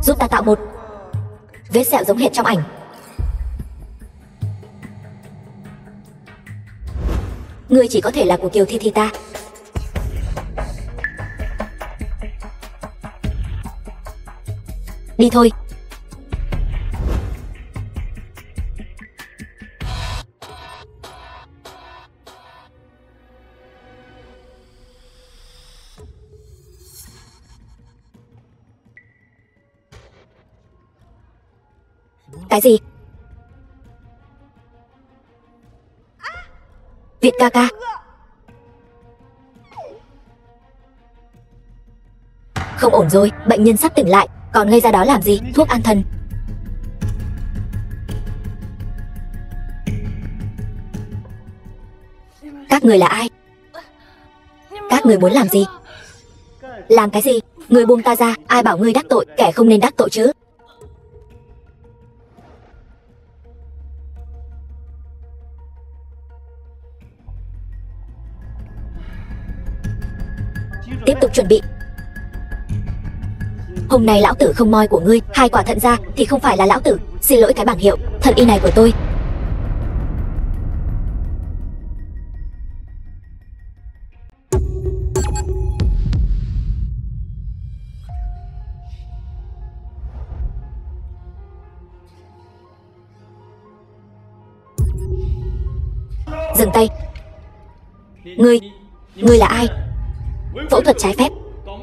Giúp ta tạo một vết sẹo giống hệt trong ảnh. Ngươi chỉ có thể là của Kiều Thi Thi ta. Đi thôi. Cái gì? Việt ca ca. Không ổn rồi, bệnh nhân sắp tỉnh lại, còn ngây ra đó làm gì? Thuốc an thần. Các người là ai? Các người muốn làm gì? Làm cái gì? Người buông ta ra, ai bảo ngươi đắc tội, kẻ không nên đắc tội chứ. Tiếp tục chuẩn bị. Hôm nay lão tử không moi của ngươi 2 quả thận ra thì không phải là lão tử. Xin lỗi cái bảng hiệu thận y này của tôi. Dừng tay. Ngươi là ai? Phẫu thuật trái phép,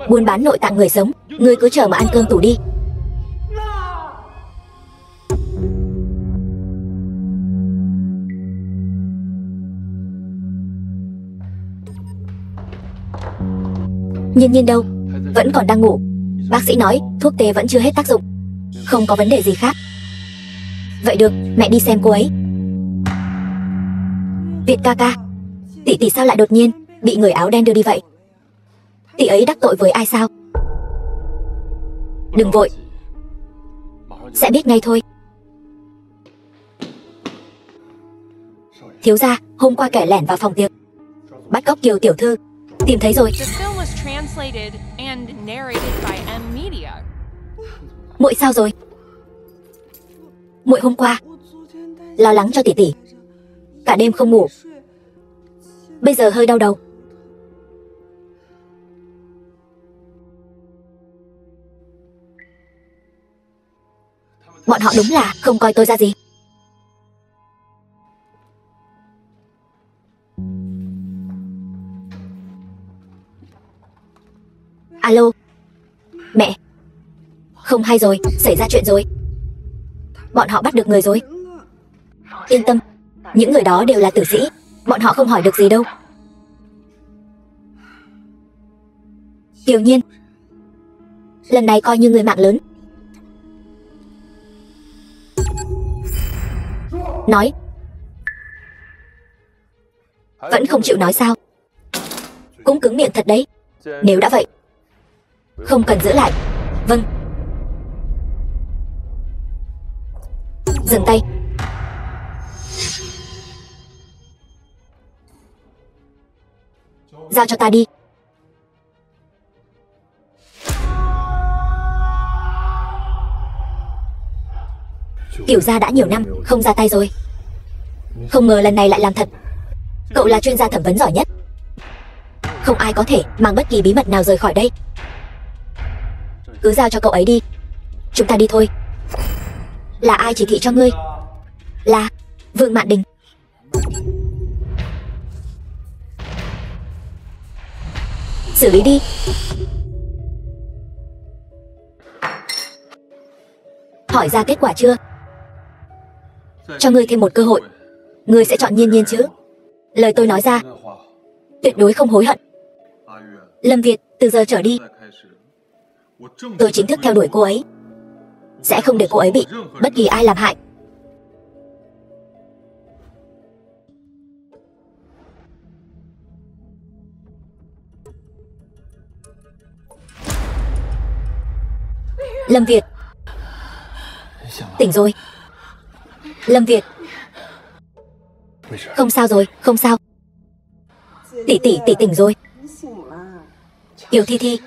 buôn bán nội tạng người sống. Ngươi cứ chờ mà ăn cơm tủ đi. Nhiên Nhiên đâu? Vẫn còn đang ngủ. Bác sĩ nói thuốc tê vẫn chưa hết tác dụng, không có vấn đề gì khác. Vậy được, mẹ đi xem cô ấy. Việt ca ca, tỷ sao lại đột nhiên bị người áo đen đưa đi vậy? Tỷ ấy đắc tội với ai sao? Đừng vội, sẽ biết ngay thôi. Thiếu gia, hôm qua kẻ lẻn vào phòng tiệc bắt cóc Kiều tiểu thư. Tìm thấy rồi. The film was translated and narrated by M Media. Muội sao rồi? Muội hôm qua lo lắng cho tỷ, cả đêm không ngủ. Bây giờ hơi đau đầu. Bọn họ đúng là không coi tôi ra gì. Alo. Mẹ. Không hay rồi, xảy ra chuyện rồi. Bọn họ bắt được người rồi. Yên tâm, những người đó đều là tử sĩ. Bọn họ không hỏi được gì đâu. Kiều Nhiên, lần này coi như người mạng lớn. Nói. Vẫn không chịu nói sao? Cũng cứng miệng thật đấy. Nếu đã vậy, không cần giữ lại. Vâng. Giao cho ta đi. Cửu gia đã nhiều năm không ra tay rồi. Không ngờ lần này lại làm thật. Cậu là chuyên gia thẩm vấn giỏi nhất. Không ai có thể mang bất kỳ bí mật nào rời khỏi đây. Cứ giao cho cậu ấy đi. Chúng ta đi thôi. Là ai chỉ thị cho ngươi? Là Vương Mạn Đình. Xử lý đi. Hỏi ra kết quả chưa? Cho ngươi thêm một cơ hội. Ngươi sẽ chọn Nhiên Nhiên chứ? Lời tôi nói ra tuyệt đối không hối hận. Lâm Việt, từ giờ trở đi tôi chính thức theo đuổi cô ấy. Sẽ không để cô ấy bị bất kỳ ai làm hại. Lâm Việt, tỉnh rồi. Lâm Việt, không sao rồi, không sao. Tỷ tỉnh rồi. Kiều Thi Thi.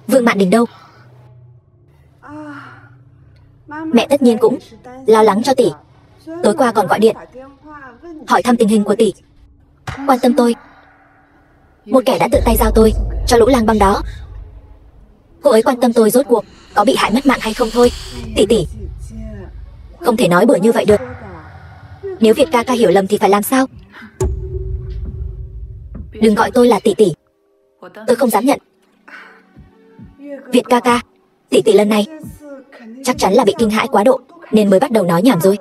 Vương Mạn Đình đâu? Mẹ tất nhiên cũng lo lắng cho tỷ. Tối qua còn gọi điện hỏi thăm tình hình của tỷ, quan tâm tôi. Một kẻ đã tự tay giao tôi cho lũ lang băm đó. Cô ấy quan tâm tôi rốt cuộc có bị hại mất mạng hay không thôi. Tỷ không thể nói bừa như vậy được. Nếu Việt ca ca hiểu lầm thì phải làm sao? Đừng gọi tôi là tỷ. Tôi không dám nhận. Việt ca ca, tỷ lần này chắc chắn là bị kinh hãi quá độ nên mới bắt đầu nói nhảm rồi.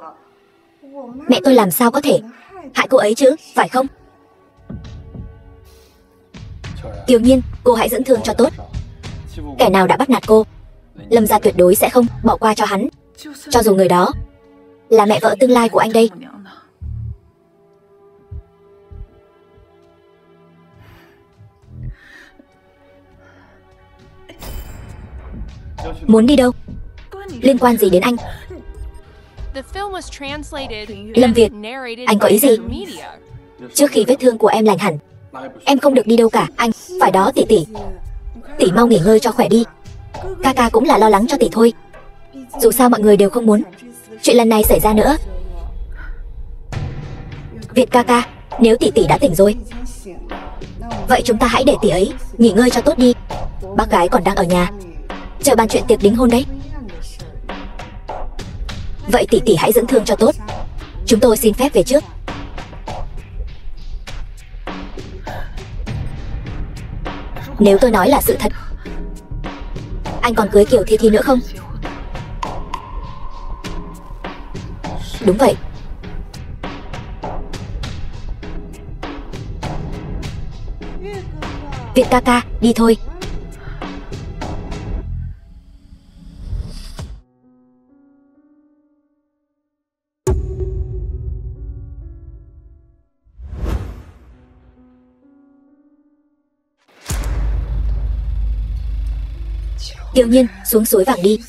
Mẹ tôi làm sao có thể hại cô ấy chứ, phải không? Kiều Nhiên, cô hãy dưỡng thương cho tốt. Kẻ nào đã bắt nạt cô, Lâm gia tuyệt đối sẽ không bỏ qua cho hắn. Cho dù người đó là mẹ vợ tương lai của anh đây. Muốn đi đâu? Liên quan gì đến anh? Lâm Việt, anh có ý gì? Trước khi vết thương của em lành hẳn, em không được đi đâu cả. Anh, phải đó tỷ. Tỷ mau nghỉ ngơi cho khỏe đi. Ca ca cũng là lo lắng cho tỷ thôi. Dù sao mọi người đều không muốn chuyện lần này xảy ra nữa. Việt ca ca, nếu tỷ đã tỉnh rồi, vậy chúng ta hãy để tỷ ấy nghỉ ngơi cho tốt đi. Bác gái còn đang ở nhà chờ bàn chuyện tiệc đính hôn đấy. Vậy tỷ hãy dưỡng thương cho tốt. Chúng tôi xin phép về trước. Nếu tôi nói là sự thật, anh còn cưới Kiều Thi Thi nữa không? Đúng vậy. Việt ca ca, đi thôi. Kiều Nhiên, xuống suối vàng đi.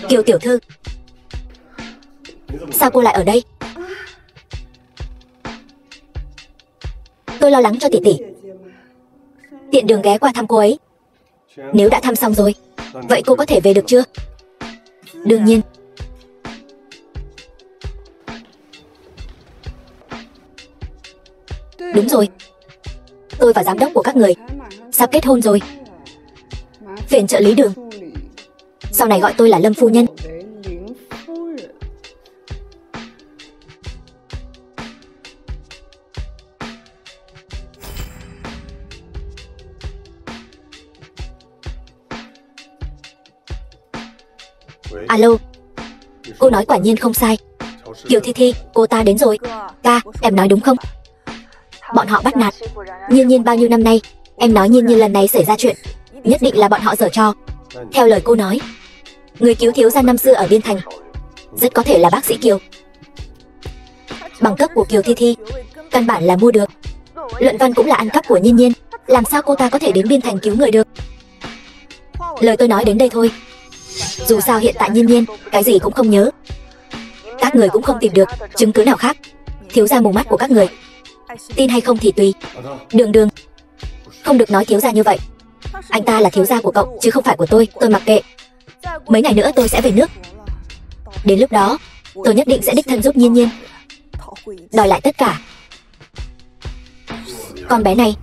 Kiều tiểu thư, sao cô lại ở đây? Tôi lo lắng cho tỷ. Tiện đường ghé qua thăm cô ấy. Nếu đã thăm xong rồi, vậy cô có thể về được chưa? Đương nhiên. Đúng rồi, tôi và giám đốc của các người sắp kết hôn rồi. Phiền trợ lý Đường, sau này gọi tôi là Lâm phu nhân. Alo, cô nói quả nhiên không sai. Kiều Thi Thi, cô ta đến rồi. Ca, em nói đúng không? Bọn họ bắt nạt Nhiên Nhiên bao nhiêu năm nay. Em nói Nhiên Nhiên lần này xảy ra chuyện, nhất định là bọn họ giở trò. Theo lời cô nói, người cứu thiếu gia năm xưa ở Biên Thành rất có thể là bác sĩ Kiều. Bằng cấp của Kiều Thi Thi căn bản là mua được. Luận văn cũng là ăn cắp của Nhiên Nhiên. Làm sao cô ta có thể đến Biên Thành cứu người được? Lời tôi nói đến đây thôi. Dù sao hiện tại Nhiên Nhiên cái gì cũng không nhớ. Các người cũng không tìm được chứng cứ nào khác thiếu gia mù mắt của các người. Tin hay không thì tùy. Đường Đường, không được nói thiếu gia như vậy. Anh ta là thiếu gia của cậu chứ không phải của tôi mặc kệ. Mấy ngày nữa tôi sẽ về nước. Đến lúc đó tôi nhất định sẽ đích thân giúp Nhiên Nhiên đòi lại tất cả. Con bé này.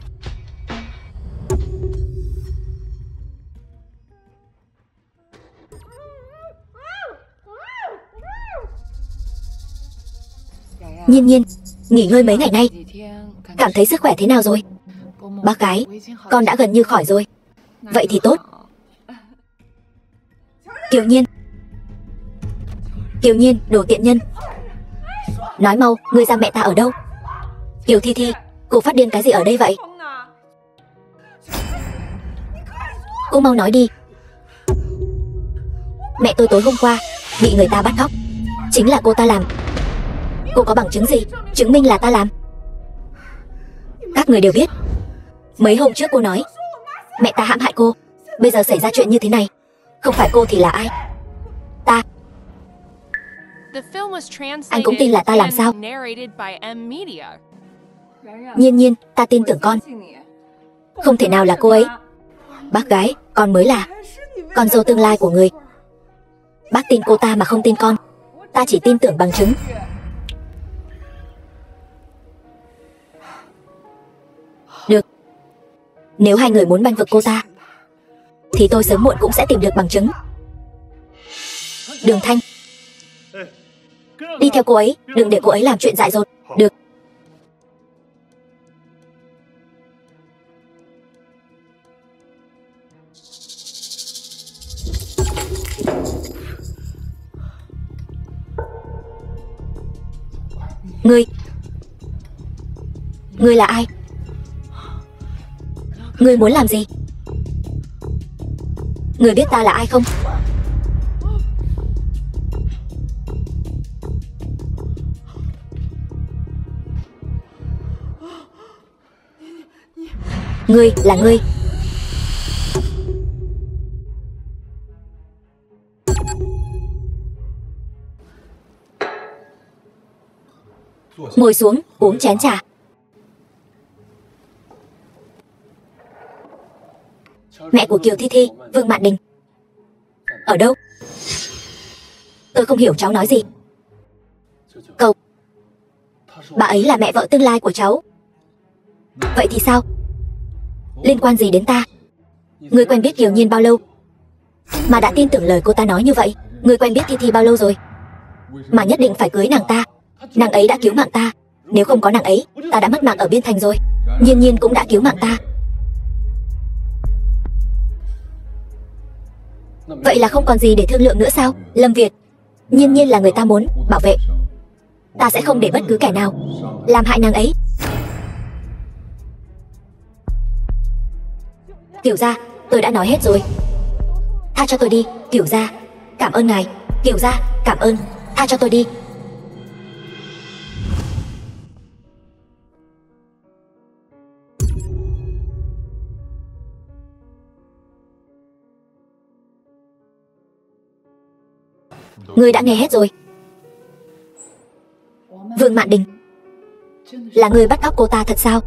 Nhiên Nhiên, nghỉ ngơi mấy ngày nay, cảm thấy sức khỏe thế nào rồi? Bác gái, con đã gần như khỏi rồi. Vậy thì tốt. Kiều Nhiên, Kiều Nhiên, đồ tiện nhân. Nói mau, ngươi giam mẹ ta ở đâu? Kiều Thi Thi, cô phát điên cái gì ở đây vậy? Cô mau nói đi. Mẹ tôi tối hôm qua bị người ta bắt cóc. Chính là cô ta làm. Cô có bằng chứng gì chứng minh là ta làm? Các người đều biết. Mấy hôm trước cô nói mẹ ta hãm hại cô. Bây giờ xảy ra chuyện như thế này, không phải cô thì là ai? Ta. Anh cũng tin là ta làm sao? Nhiên Nhiên, ta tin tưởng con. Không thể nào là cô ấy. Bác gái, con mới là con dâu tương lai của người. Bác tin cô ta mà không tin con. Ta chỉ tin tưởng bằng chứng. Được. Nếu hai người muốn bênh vực cô ta thì tôi sớm muộn cũng sẽ tìm được bằng chứng. Đường Thanh, đi theo cô ấy, đừng để cô ấy làm chuyện dại dột. Được. Ngươi là ai? Ngươi muốn làm gì? Ngươi biết ta là ai không? Ngươi là ngươi. Ngồi xuống, uống chén trà. Mẹ của Kiều Thi Thi, Vương Mạn Đình, ở đâu? Tôi không hiểu cháu nói gì. Cậu. Bà ấy là mẹ vợ tương lai của cháu. Vậy thì sao? Liên quan gì đến ta? Ngươi quen biết Kiều Nhiên bao lâu mà đã tin tưởng lời cô ta nói như vậy? Ngươi quen biết Thi Thi bao lâu rồi mà nhất định phải cưới nàng ta? Nàng ấy đã cứu mạng ta. Nếu không có nàng ấy, ta đã mất mạng ở Biên Thành rồi. Nhiên Nhiên cũng đã cứu mạng ta. Vậy là không còn gì để thương lượng nữa sao? Lâm Việt, Nhiên Nhiên là người ta muốn bảo vệ. Ta sẽ không để bất cứ kẻ nào làm hại nàng ấy. Kiều gia, tôi đã nói hết rồi. Tha cho tôi đi, Kiều gia. Cảm ơn ngài. Kiều gia, cảm ơn. Tha cho tôi đi. Ngươi đã nghe hết rồi. Vương Mạn Đình, là ngươi bắt cóc cô ta thật sao?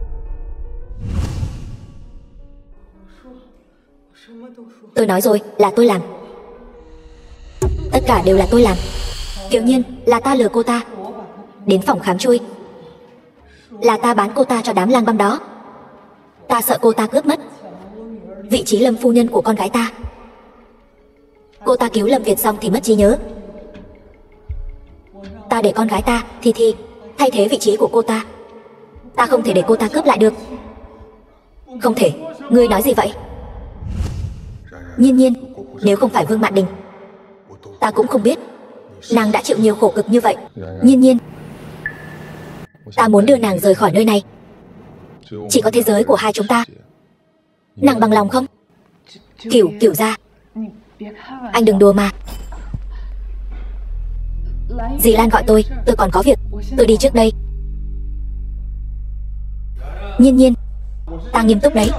Tôi nói rồi, là tôi làm. Tất cả đều là tôi làm. Kiều Nhiên, là ta lừa cô ta đến phòng khám chui. Là ta bán cô ta cho đám lang băm đó. Ta sợ cô ta cướp mất vị trí Lâm phu nhân của con gái ta. Cô ta cứu Lâm Việt xong thì mất trí nhớ. Ta để con gái ta, Thi Thi, thay thế vị trí của cô ta. Ta không thể để cô ta cướp lại được. Không thể. Ngươi nói gì vậy? Nhiên Nhiên, nếu không phải Vương Mạn Đình, ta cũng không biết nàng đã chịu nhiều khổ cực như vậy. Nhiên Nhiên, ta muốn đưa nàng rời khỏi nơi này. Chỉ có thế giới của hai chúng ta. Nàng bằng lòng không? Kiểu ra. Anh đừng đùa mà. Dì Lan gọi tôi còn có việc. Tôi đi trước đây. Nhiên Nhiên, ta nghiêm túc đấy.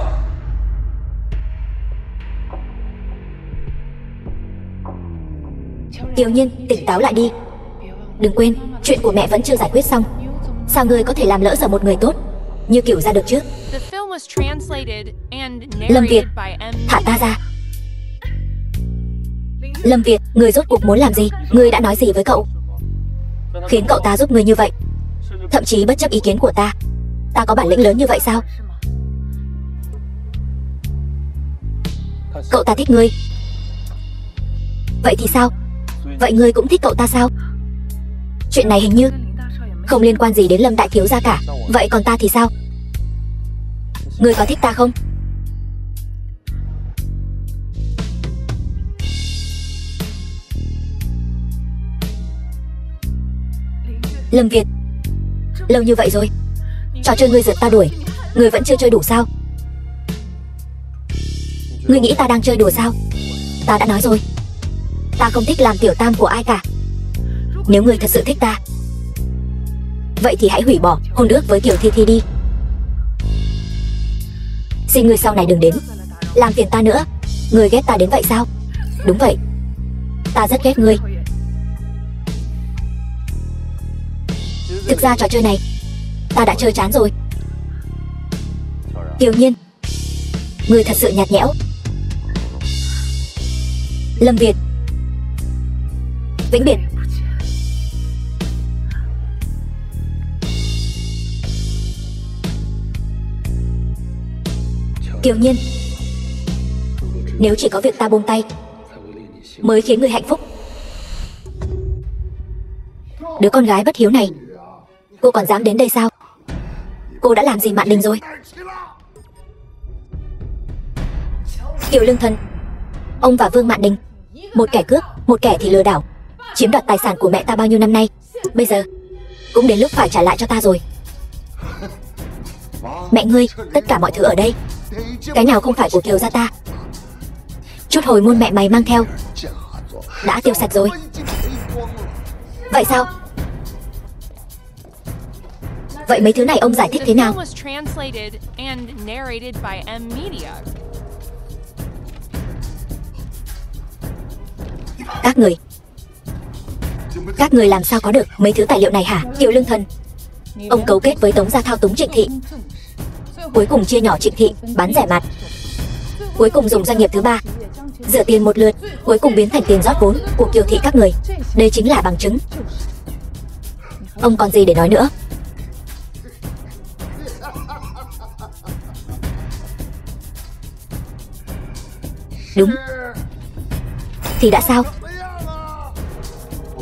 Kiều Nhiên, tỉnh táo lại đi. Đừng quên, chuyện của mẹ vẫn chưa giải quyết xong. Sao ngươi có thể làm lỡ dở một người tốt như Cửu gia được chứ? The film was translated and Lâm Việt, narrated by M. thả ta ra. Lâm Việt, ngươi rốt cuộc muốn làm gì? Ngươi đã nói gì với cậu khiến cậu ta giúp ngươi như vậy, thậm chí bất chấp ý kiến của ta? Ta có bản lĩnh lớn như vậy sao? Cậu ta thích ngươi. Vậy thì sao? Vậy ngươi cũng thích cậu ta sao? Chuyện này hình như không liên quan gì đến Lâm đại thiếu gia cả. Vậy còn ta thì sao? Ngươi có thích ta không? Lâm Việt, lâu như vậy rồi, trò chơi ngươi rượt ta đuổi, ngươi vẫn chưa chơi đủ sao? Ngươi nghĩ ta đang chơi đùa sao? Ta đã nói rồi, ta không thích làm tiểu tam của ai cả. Nếu ngươi thật sự thích ta, vậy thì hãy hủy bỏ hôn ước với Kiều Thi Thi đi. Xin ngươi sau này đừng đến làm phiền ta nữa. Ngươi ghét ta đến vậy sao? Đúng vậy, ta rất ghét ngươi. Thực ra trò chơi này ta đã chơi chán rồi. Kiều Nhiên, ngươi thật sự nhạt nhẽo. Lâm Việt, vĩnh biệt. Kiều Nhiên, nếu chỉ có việc ta buông tay mới khiến người hạnh phúc, đứa con gái bất hiếu này, cô còn dám đến đây sao? Cô đã làm gì Mạn Đình rồi? Kiều Lương Thần, ông và Vương Mạn Đình, một kẻ cướp, một kẻ thì lừa đảo, chiếm đoạt tài sản của mẹ ta bao nhiêu năm nay. Bây giờ cũng đến lúc phải trả lại cho ta rồi. Mẹ ngươi, tất cả mọi thứ ở đây, cái nào không phải của Kiều gia ta? Chút hồi môn mẹ mày mang theo đã tiêu sạch rồi. Vậy sao? Vậy mấy thứ này ông giải thích The thế nào? film was translated and narrated by M Media. Các người làm sao có được mấy thứ tài liệu này hả? Kiều Lương Thần, ông cấu kết với Tống gia thao túng Trịnh Thị, cuối cùng chia nhỏ Trịnh Thị, bán rẻ mạt, cuối cùng dùng doanh nghiệp thứ ba rửa tiền một lượt, cuối cùng biến thành tiền rót vốn của Kiều Thị các người. Đây chính là bằng chứng. Ông còn gì để nói nữa? Đúng thì đã sao?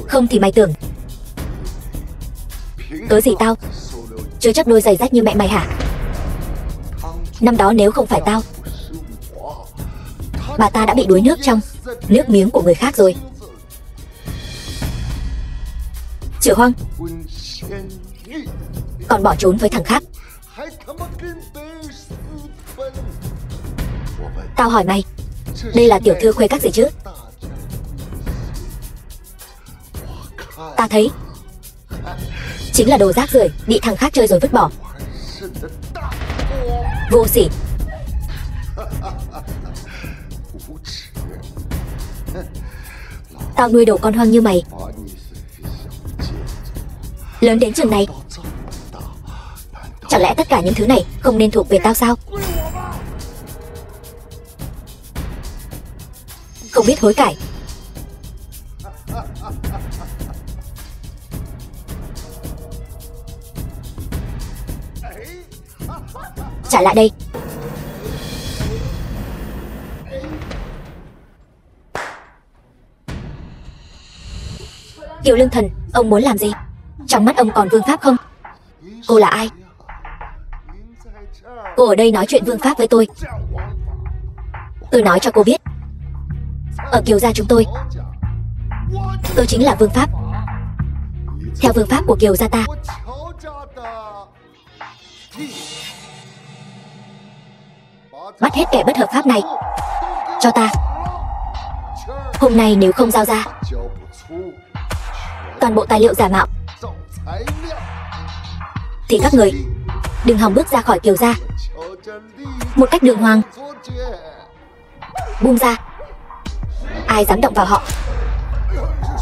Không thì mày tưởng cớ gì tao chứa chấp đôi giày rách như mẹ mày hả? Năm đó nếu không phải tao, bà ta đã bị đuối nước trong nước miếng của người khác rồi. Triệu Hoang còn bỏ trốn với thằng khác. Tao hỏi mày, đây là tiểu thư khuê các gì chứ? Ta thấy chính là đồ rác rưởi bị thằng khác chơi rồi vứt bỏ. Vô sỉ. Tao nuôi đồ con hoang như mày lớn đến chừng này, chẳng lẽ tất cả những thứ này không nên thuộc về tao sao? Không biết hối cải. Trả lại đây. Kiều Lương Thần, ông muốn làm gì? Trong mắt ông còn vương pháp không? Cô là ai? Cô ở đây nói chuyện vương pháp với tôi. Tôi nói cho cô biết, ở Kiều gia chúng tôi chính là vương pháp. Theo vương pháp của Kiều gia ta, bắt hết kẻ bất hợp pháp này cho ta. Hôm nay nếu không giao ra toàn bộ tài liệu giả mạo thì các người đừng hòng bước ra khỏi Kiều gia. Một cách đường hoàng. Buông ra. Ai dám động vào họ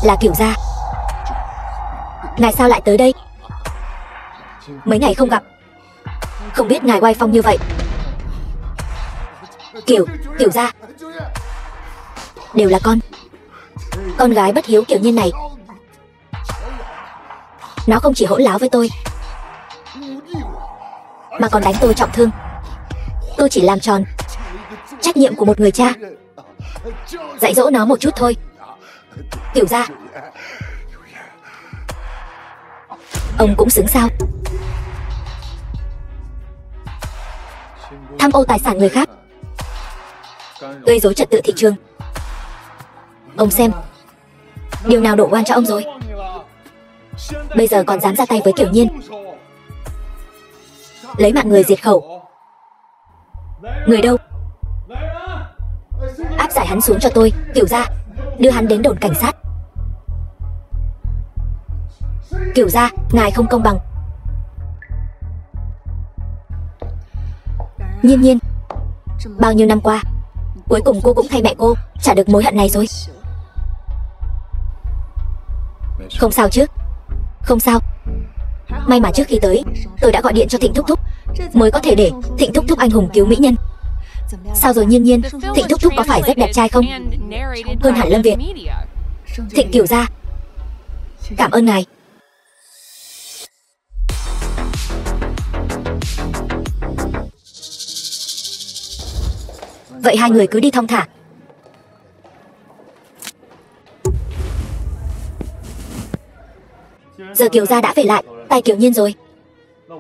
là Kiều gia. Ngài sao lại tới đây? Mấy ngày không gặp, không biết ngài oai phong như vậy. Kiểu gia, đều là con gái bất hiếu Kiều Nhiên này. Nó không chỉ hỗn láo với tôi, mà còn đánh tôi trọng thương. Tôi chỉ làm tròn trách nhiệm của một người cha, dạy dỗ nó một chút thôi. Kiểu gia, ông cũng xứng sao? Tham ô tài sản người khác, gây rối trật tự thị trường. Ông xem, điều nào đổ oan cho ông rồi? Bây giờ còn dám ra tay với Kiều Nhiên, lấy mạng người diệt khẩu. Người đâu? Áp giải hắn xuống cho tôi, Kiểu gia. Đưa hắn đến đồn cảnh sát. Kiểu gia, ngài không công bằng. Nhiên, bao nhiêu năm qua, cuối cùng cô cũng thay mẹ cô trả được mối hận này rồi. Không sao chứ? Không sao. May mà trước khi tới, tôi đã gọi điện cho Thịnh Thúc Thúc, mới có thể để Thịnh Thúc Thúc anh hùng cứu mỹ nhân. Sao rồi Nhiên, Thịnh Thúc Thúc có phải rất đẹp trai không? Hơn hẳn Lâm Việt. Thịnh Kiểu gia, cảm ơn ngài. Vậy hai người cứ đi thong thả. Giờ Kiều gia đã về lại tay Kiều Nhiên rồi,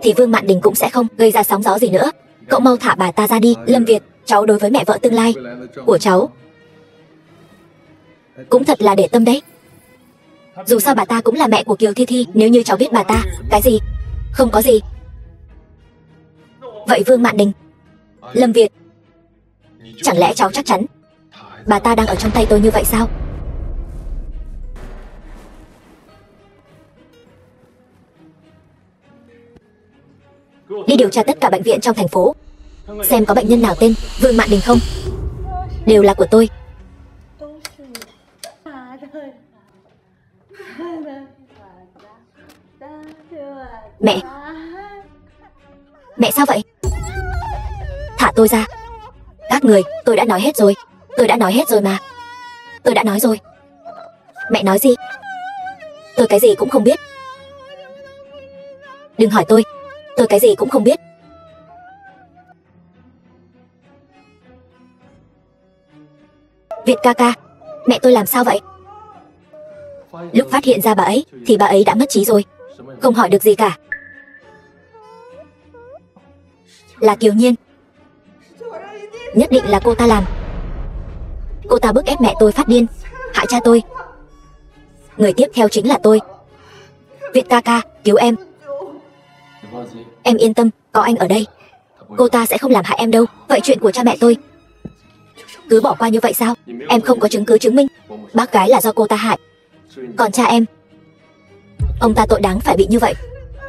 thì Vương Mạn Đình cũng sẽ không gây ra sóng gió gì nữa. Cậu mau thả bà ta ra đi. Lâm Việt, cháu đối với mẹ vợ tương lai của cháu cũng thật là để tâm đấy. Dù sao bà ta cũng là mẹ của Kiều Thi Thi. Nếu như cháu biết bà ta cái gì, không có gì. Vậy Vương Mạn Đình, Lâm Việt, chẳng lẽ cháu chắc chắn bà ta đang ở trong tay tôi như vậy sao? Đi điều tra tất cả bệnh viện trong thành phố, xem có bệnh nhân nào tên Vương Mạn Đình không. Đều là của tôi. Mẹ sao vậy? Thả tôi ra. Các người, tôi đã nói hết rồi. Tôi đã nói hết rồi mà. Tôi đã nói rồi. Mẹ nói gì? Tôi cái gì cũng không biết. Đừng hỏi tôi cái gì cũng không biết. Việt ca ca, mẹ tôi làm sao vậy? Lúc phát hiện ra bà ấy thì bà ấy đã mất trí rồi, không hỏi được gì cả. Là Kiều Nhiên. Nhất định là cô ta làm. Cô ta bức ép mẹ tôi phát điên, hại cha tôi. Người tiếp theo chính là tôi. Việt ca ca, cứu em. Em yên tâm, có anh ở đây, cô ta sẽ không làm hại em đâu. Vậy chuyện của cha mẹ tôi cứ bỏ qua như vậy sao? Em không có chứng cứ chứng minh bác gái là do cô ta hại. Còn cha em, ông ta tội đáng phải bị như vậy.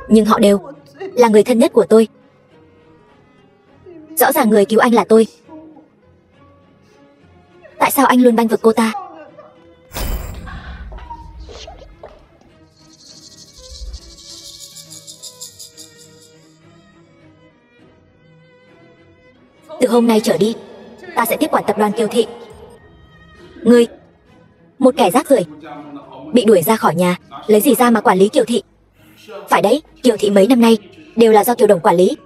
Nhưng họ đều là người thân nhất của tôi. Rõ ràng người cứu anh là tôi. Tại sao anh luôn bênh vực cô ta? Từ hôm nay trở đi, ta sẽ tiếp quản tập đoàn Kiều Thị. Ngươi, một kẻ rác rưởi, bị đuổi ra khỏi nhà, lấy gì ra mà quản lý Kiều Thị? Phải đấy, Kiều Thị mấy năm nay đều là do Kiều Đồng quản lý.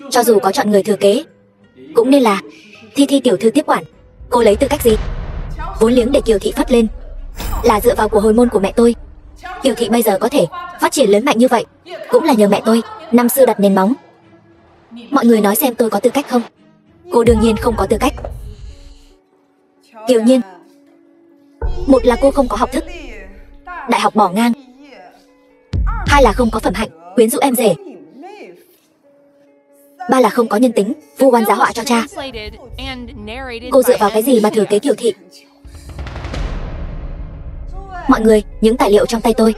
Cho dù có chọn người thừa kế, cũng nên là Thi Thi tiểu thư tiếp quản. Cô lấy tư cách gì? Vốn liếng để Kiều Thị phất lên là dựa vào của hồi môn của mẹ tôi. Kiều Thị bây giờ có thể phát triển lớn mạnh như vậy cũng là nhờ mẹ tôi năm xưa đặt nền móng. Mọi người nói xem tôi có tư cách không? Cô đương nhiên không có tư cách. Kiều Nhiên, một là cô không có học thức, đại học bỏ ngang. Hai là không có phẩm hạnh, quyến rũ em rể. Ba là không có nhân tính, vu oan giá họa cho cha. Cô dựa vào cái gì mà thừa kế Kiều Thị? Mọi người, những tài liệu trong tay tôi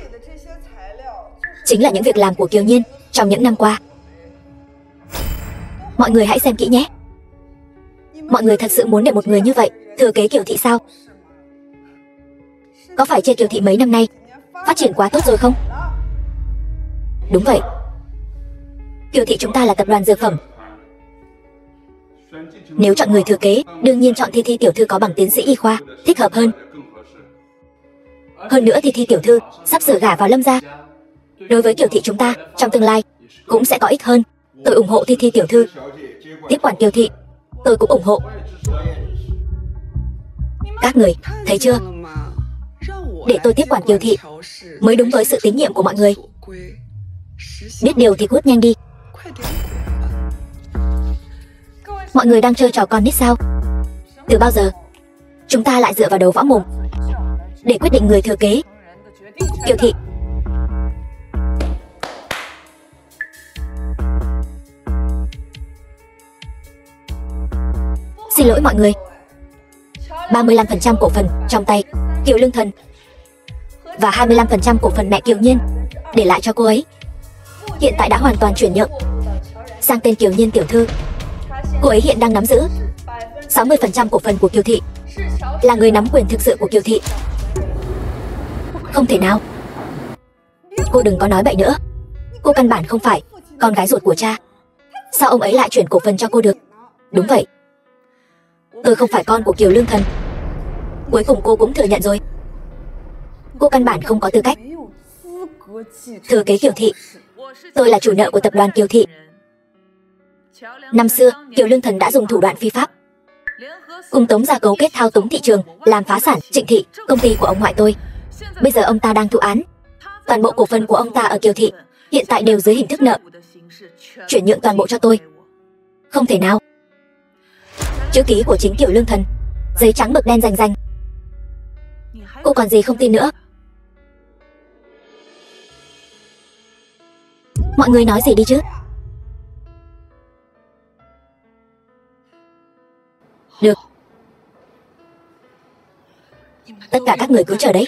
chính là những việc làm của Kiều Nhiên trong những năm qua. Mọi người hãy xem kỹ nhé. Mọi người thật sự muốn để một người như vậy thừa kế Kiều Thị sao? Có phải chê Kiều Thị mấy năm nay phát triển quá tốt rồi không? Đúng vậy. Kiều thị chúng ta là tập đoàn dược phẩm. Nếu chọn người thừa kế, đương nhiên chọn Thi Thi tiểu thư có bằng tiến sĩ y khoa, thích hợp hơn. Hơn nữa Thi Thi tiểu thư sắp sửa gả vào Lâm gia. Đối với Kiều thị chúng ta, trong tương lai cũng sẽ có ích hơn. Tôi ủng hộ Thi Thi tiểu thư tiếp quản Kiều thị. Tôi cũng ủng hộ. Các người thấy chưa? Để tôi tiếp quản Kiều thị mới đúng với sự tín nhiệm của mọi người. Biết điều thì cút nhanh đi. Mọi người đang chơi trò con nít sao? Từ bao giờ chúng ta lại dựa vào đầu võ mồm để quyết định người thừa kế Kiều thị? Xin lỗi mọi người. 35% cổ phần trong tay Kiều Lương Thần và 25% cổ phần mẹ Kiều Nhiên để lại cho cô ấy hiện tại đã hoàn toàn chuyển nhượng sang tên Kiều Nhiên tiểu thư. Cô ấy hiện đang nắm giữ 60% cổ phần của Kiều thị, là người nắm quyền thực sự của Kiều thị. Không thể nào. Cô đừng có nói bậy nữa. Cô căn bản không phải con gái ruột của cha. Sao ông ấy lại chuyển cổ phần cho cô được? Đúng vậy, tôi không phải con của Kiều Lương Thần. Cuối cùng cô cũng thừa nhận rồi. Cô căn bản không có tư cách thừa kế Kiều thị. Tôi là chủ nợ của tập đoàn Kiều thị. Năm xưa, Kiều Lương Thần đã dùng thủ đoạn phi pháp cùng Tống gia cấu kết thao túng thị trường, làm phá sản Trịnh thị, công ty của ông ngoại tôi. Bây giờ ông ta đang thụ án. Toàn bộ cổ phần của ông ta ở Kiều thị hiện tại đều dưới hình thức nợ, chuyển nhượng toàn bộ cho tôi. Không thể nào. Chữ ký của chính Kiều Lương Thần, giấy trắng mực đen rành rành. Cô còn gì không tin nữa? Mọi người nói gì đi chứ? Được. Tất cả các người cứ chờ đấy.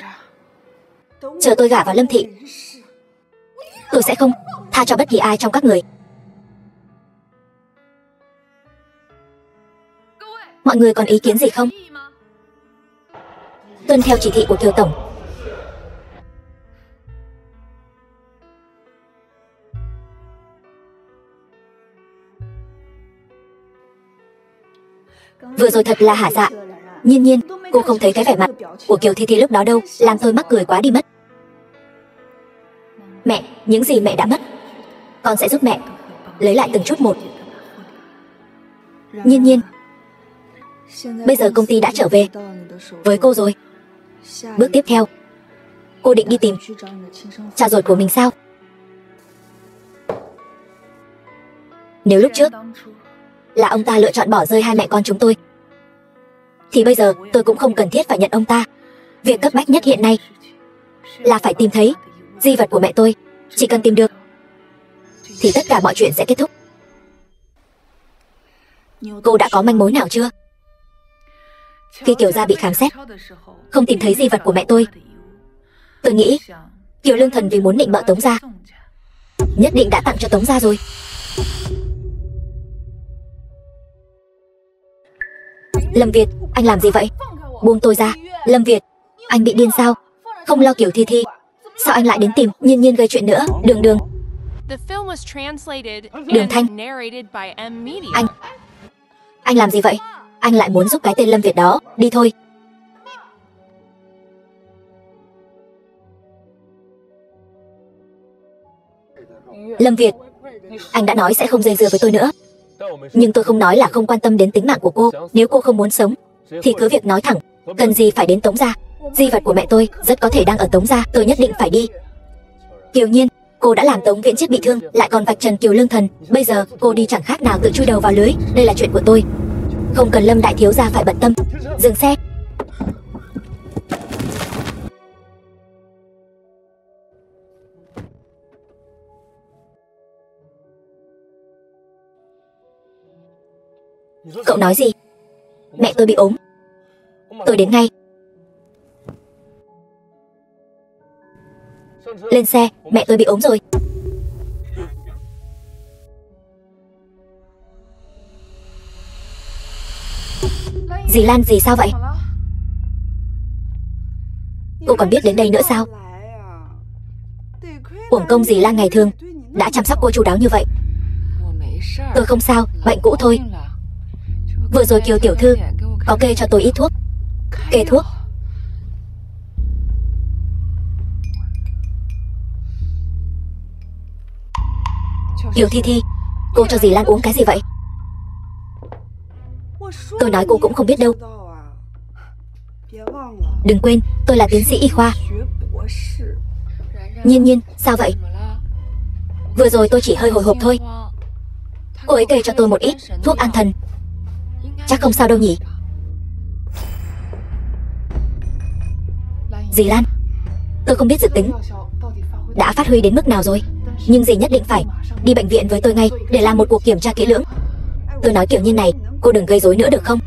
Chờ tôi gả vào Lâm thị, tôi sẽ không tha cho bất kỳ ai trong các người. Mọi người còn ý kiến gì không? Tuân theo chỉ thị của Kiều tổng. Vừa rồi thật là hả dạ. Nhiên Nhiên, cô không thấy cái vẻ mặt của Kiều Thi Thi lúc đó đâu, làm tôi mắc cười quá đi mất. Mẹ, những gì mẹ đã mất, con sẽ giúp mẹ lấy lại từng chút một. Nhiên Nhiên, bây giờ công ty đã trở về với cô rồi. Bước tiếp theo, cô định đi tìm cha ruột của mình sao? Nếu lúc trước là ông ta lựa chọn bỏ rơi hai mẹ con chúng tôi, thì bây giờ tôi cũng không cần thiết phải nhận ông ta. Việc cấp bách nhất hiện nay là phải tìm thấy di vật của mẹ tôi. Chỉ cần tìm được thì tất cả mọi chuyện sẽ kết thúc. Cô đã có manh mối nào chưa? Khi Kiều gia bị khám xét, không tìm thấy di vật của mẹ tôi nghĩ Kiều Lương Thần vì muốn nịnh bợ Tống gia, nhất định đã tặng cho Tống gia rồi. Lâm Việt, anh làm gì vậy? Buông tôi ra. Lâm Việt, anh bị điên sao? Không lo Kiều Thi Thi, sao anh lại đến tìm Nhiên Nhiên gây chuyện nữa? Đường Đường, Đường Thanh, anh làm gì vậy? Anh lại muốn giúp cái tên Lâm Việt đó. Đi thôi. Lâm Việt, anh đã nói sẽ không dây dưa với tôi nữa, nhưng tôi không nói là không quan tâm đến tính mạng của cô. Nếu cô không muốn sống thì cứ việc nói thẳng, cần gì phải đến Tống gia. Di vật của mẹ tôi rất có thể đang ở Tống gia, tôi nhất định phải đi. Kiều Nhiên, cô đã làm Tống Viễn Chiết bị thương, lại còn vạch trần Kiều Lương Thần. Bây giờ cô đi chẳng khác nào tự chui đầu vào lưới. Đây là chuyện của tôi, không cần Lâm đại thiếu gia phải bận tâm. Dừng xe. Cậu nói gì? Mẹ tôi bị ốm. Tôi đến ngay. Lên xe, mẹ tôi bị ốm rồi. Dì Lan, dì sao vậy? Cô còn biết đến đây nữa sao? Uổng công dì Lan ngày thường đã chăm sóc cô chu đáo như vậy. Tôi không sao, bệnh cũ thôi. Vừa rồi Kiều tiểu thư có kê cho tôi ít thuốc. Kê thuốc. Kiều Thi Thi, cô cho dì Lan uống cái gì vậy? Tôi nói cô cũng không biết đâu. Đừng quên, tôi là tiến sĩ y khoa. Nhiên Nhiên, sao vậy? Vừa rồi tôi chỉ hơi hồi hộp thôi. Cô ấy kê cho tôi một ít thuốc an thần. Chắc không sao đâu nhỉ? Dì Lan, tôi không biết dự tính đã phát huy đến mức nào rồi, nhưng dì nhất định phải đi bệnh viện với tôi ngay để làm một cuộc kiểm tra kỹ lưỡng. Tôi nói kiểu như này, cô đừng gây rối nữa được không?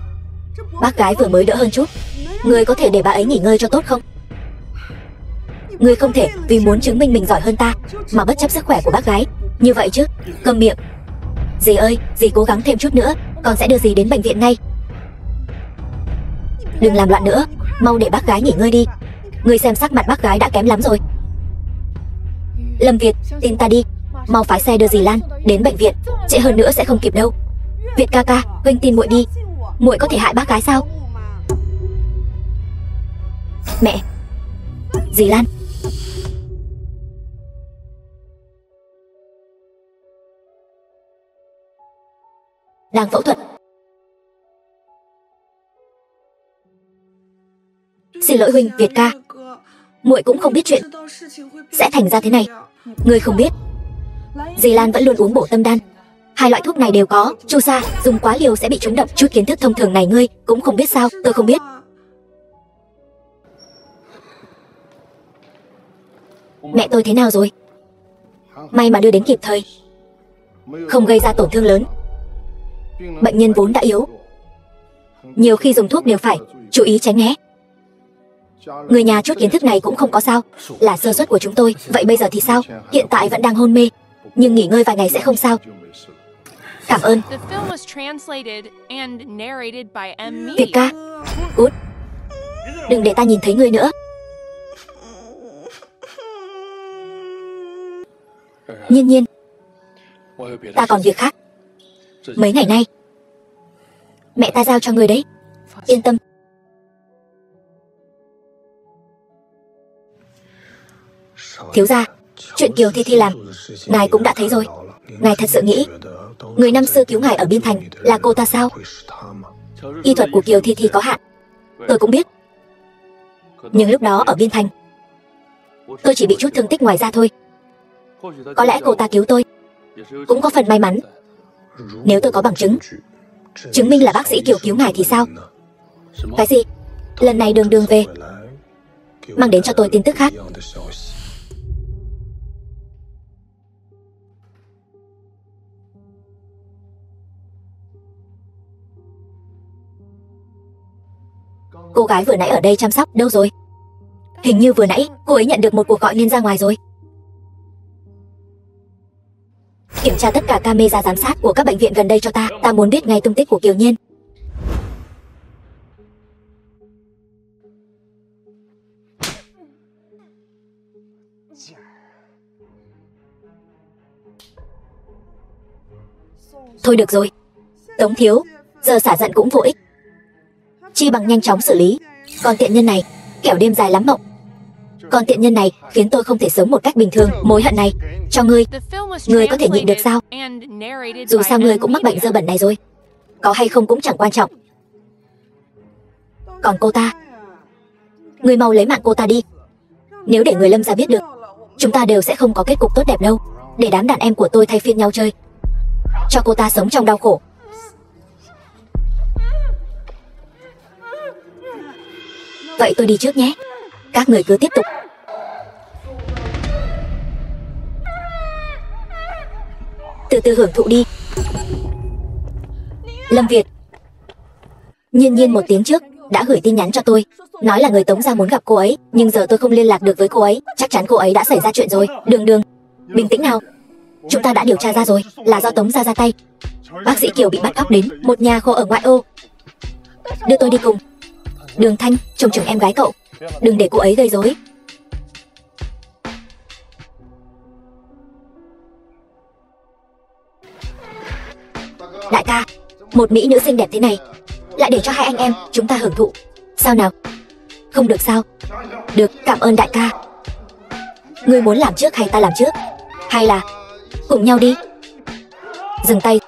Bác gái vừa mới đỡ hơn chút, người có thể để bà ấy nghỉ ngơi cho tốt không? Người không thể vì muốn chứng minh mình giỏi hơn ta mà bất chấp sức khỏe của bác gái như vậy chứ. Câm miệng. Dì ơi, dì cố gắng thêm chút nữa, con sẽ đưa dì đến bệnh viện ngay. Đừng làm loạn nữa, mau để bác gái nghỉ ngơi đi. Người xem sắc mặt bác gái đã kém lắm rồi. Lâm Việt, tin ta đi, mau phái xe đưa dì Lan đến bệnh viện, trễ hơn nữa sẽ không kịp đâu. Việt ca ca, huynh tin muội đi, muội có thể hại bác gái sao? Mẹ, dì Lan. Đang phẫu thuật. Xin lỗi huynh, Việt ca, muội cũng không biết chuyện sẽ thành ra thế này. Ngươi không biết, dì Lan vẫn luôn uống bổ tâm đan. Hai loại thuốc này đều có chu sa, dùng quá liều sẽ bị trúng độc. Chút kiến thức thông thường này ngươi cũng không biết sao? Tôi không biết. Mẹ tôi thế nào rồi? May mà đưa đến kịp thời, không gây ra tổn thương lớn. Bệnh nhân vốn đã yếu, nhiều khi dùng thuốc đều phải chú ý tránh né. Người nhà chút kiến thức này cũng không có sao, là sơ suất của chúng tôi. Vậy bây giờ thì sao? Hiện tại vẫn đang hôn mê, nhưng nghỉ ngơi vài ngày sẽ không sao. Cảm ơn. Việt ca, cút, đừng để ta nhìn thấy ngươi nữa. Nhiên Nhiên, ta còn việc khác. Mấy ngày nay mẹ ta giao cho người đấy, yên tâm. Thiếu gia, chuyện Kiều Thi Thi làm ngài cũng đã thấy rồi. Ngài thật sự nghĩ người năm xưa cứu ngài ở Biên Thành là cô ta sao? Y thuật của Kiều Thi Thi có hạn, tôi cũng biết. Nhưng lúc đó ở Biên Thành tôi chỉ bị chút thương tích ngoài da thôi. Có lẽ cô ta cứu tôi cũng có phần may mắn. Nếu tôi có bằng chứng chứng minh là bác sĩ Kiều cứu ngài thì sao? Cái gì? Lần này đường đường về mang đến cho tôi tin tức khác. Cô gái vừa nãy ở đây chăm sóc đâu rồi? Hình như vừa nãy cô ấy nhận được một cuộc gọi nên ra ngoài rồi. Kiểm tra tất cả camera giám sát của các bệnh viện gần đây cho ta. Ta muốn biết ngay tung tích của Kiều Nhiên. Thôi được rồi, Tống thiếu, giờ xả giận cũng vô ích. Chi bằng nhanh chóng xử lý con tiện nhân này, kẻo đêm dài lắm mộng. Con tiện nhân này khiến tôi không thể sống một cách bình thường. Mối hận này cho ngươi, ngươi có thể nhịn được sao? Dù sao ngươi cũng mắc bệnh dơ bẩn này rồi, có hay không cũng chẳng quan trọng. Còn cô ta, ngươi mau lấy mạng cô ta đi. Nếu để người Lâm gia biết được, chúng ta đều sẽ không có kết cục tốt đẹp đâu. Để đám đàn em của tôi thay phiên nhau chơi, cho cô ta sống trong đau khổ. Vậy tôi đi trước nhé, các người cứ tiếp tục. Từ từ hưởng thụ đi. Lâm Việt. Nhiên Nhiên một tiếng trước đã gửi tin nhắn cho tôi, nói là người Tống gia muốn gặp cô ấy, nhưng giờ tôi không liên lạc được với cô ấy. Chắc chắn cô ấy đã xảy ra chuyện rồi. Đường Đường, bình tĩnh nào. Chúng ta đã điều tra ra rồi, là do Tống gia ra tay. Bác sĩ Kiều bị bắt cóc đến một nhà kho ở ngoại ô. Đưa tôi đi cùng. Đường Thanh, trông chừng em gái cậu, đừng để cô ấy gây rối. Một mỹ nữ xinh đẹp thế này lại để cho hai anh em chúng ta hưởng thụ. Sao nào? Không được sao? Được, cảm ơn đại ca. Ngươi muốn làm trước hay ta làm trước? Hay là cùng nhau đi? Dừng tay.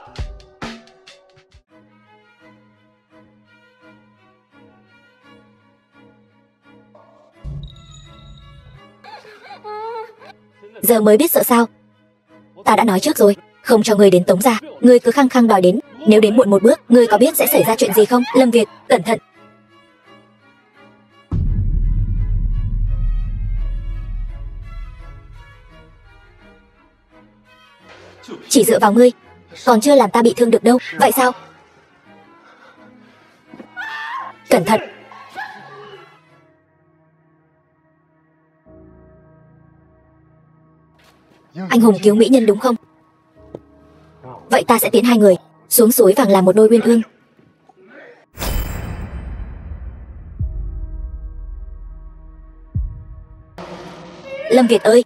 Giờ mới biết sợ sao? Ta đã nói trước rồi, không cho ngươi đến Tống gia. Ngươi cứ khăng khăng đòi đến. Nếu đến muộn một bước, ngươi có biết sẽ xảy ra chuyện gì không? Lâm Việt, cẩn thận. Chỉ dựa vào ngươi, còn chưa làm ta bị thương được đâu. Vậy sao? Cẩn thận. Anh hùng cứu mỹ nhân đúng không? Vậy ta sẽ tiến hai người xuống suối vàng làm một đôi uyên ương. Lâm Việt ơi!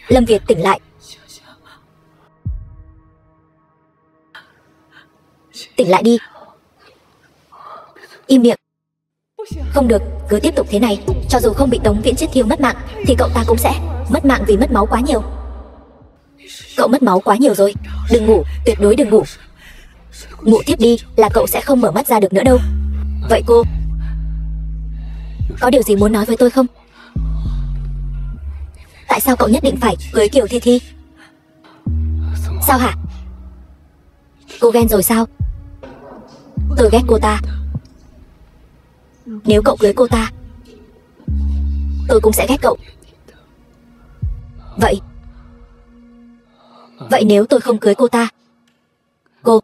Lâm Việt tỉnh lại. Tỉnh lại đi. Im miệng. Không được, cứ tiếp tục thế này, cho dù không bị Tống Viễn Chiết thiêu mất mạng thì cậu ta cũng sẽ mất mạng vì mất máu quá nhiều. Cậu mất máu quá nhiều rồi. Đừng ngủ, tuyệt đối đừng ngủ. Ngủ tiếp đi là cậu sẽ không mở mắt ra được nữa đâu. Vậy cô có điều gì muốn nói với tôi không? Tại sao cậu nhất định phải cưới Kiều Thi Thi? Sao hả? Cô ghen rồi sao? Tôi ghét cô ta. Nếu cậu cưới cô ta, tôi cũng sẽ ghét cậu. Vậy nếu tôi không cưới cô ta, cô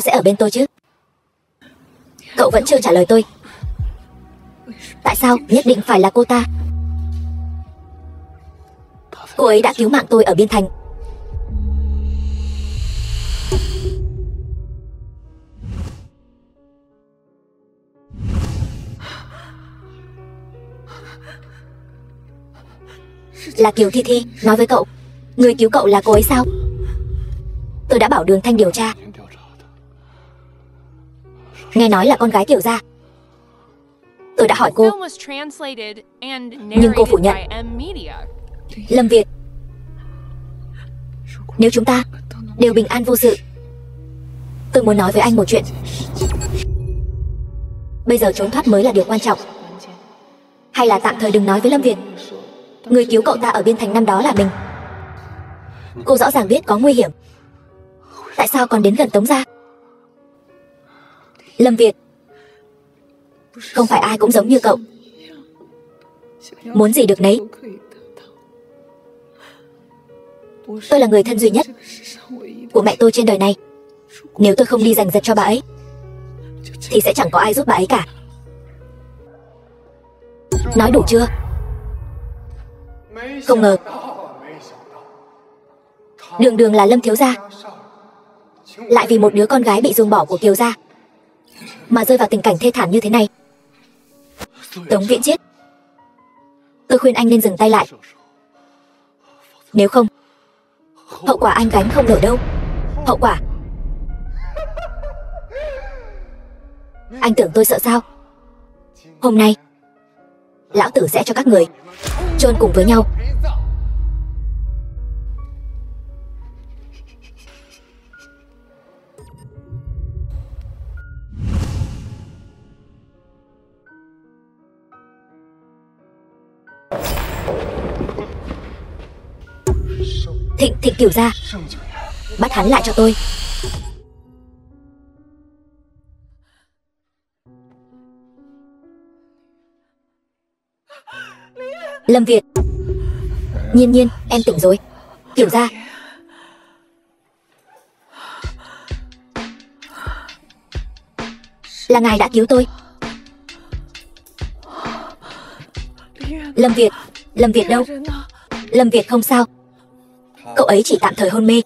sẽ ở bên tôi chứ? Cậu vẫn chưa trả lời tôi. Tại sao nhất định phải là cô ta? Cô ấy đã cứu mạng tôi ở Biên Thành. Là Kiều Thi Thi nói với cậu. Người cứu cậu là cô ấy sao? Tôi đã bảo Đường Thanh điều tra. Nghe nói là con gái Kiều gia. Tôi đã hỏi cô, nhưng cô phủ nhận. Lâm Việt, nếu chúng ta đều bình an vô sự, tôi muốn nói với anh một chuyện. Bây giờ trốn thoát mới là điều quan trọng. Hay là tạm thời đừng nói với Lâm Việt. Người cứu cậu ta ở Biên Thành năm đó là mình. Cô rõ ràng biết có nguy hiểm, tại sao còn đến gần Tống gia? Lâm Việt, không phải ai cũng giống như cậu, muốn gì được nấy. Tôi là người thân duy nhất của mẹ tôi trên đời này. Nếu tôi không đi giành giật cho bà ấy thì sẽ chẳng có ai giúp bà ấy cả. Nói đủ chưa? Không ngờ Đường là Lâm thiếu gia lại vì một đứa con gái bị ruồng bỏ của Kiều gia mà rơi vào tình cảnh thê thảm như thế này. Tống Viễn Chiết, tôi khuyên anh nên dừng tay lại. Nếu không, hậu quả anh gánh không nổi đâu. Hậu quả. Anh tưởng tôi sợ sao? Hôm nay lão tử sẽ cho các người chôn cùng với nhau. Thịnh Cửu gia, bắt hắn lại cho tôi. Lâm Việt, Nhiên, em tỉnh rồi. Cửu gia, là ngài đã cứu tôi. Lâm Việt đâu? Lâm Việt không sao. Cậu ấy chỉ tạm thời hôn mê,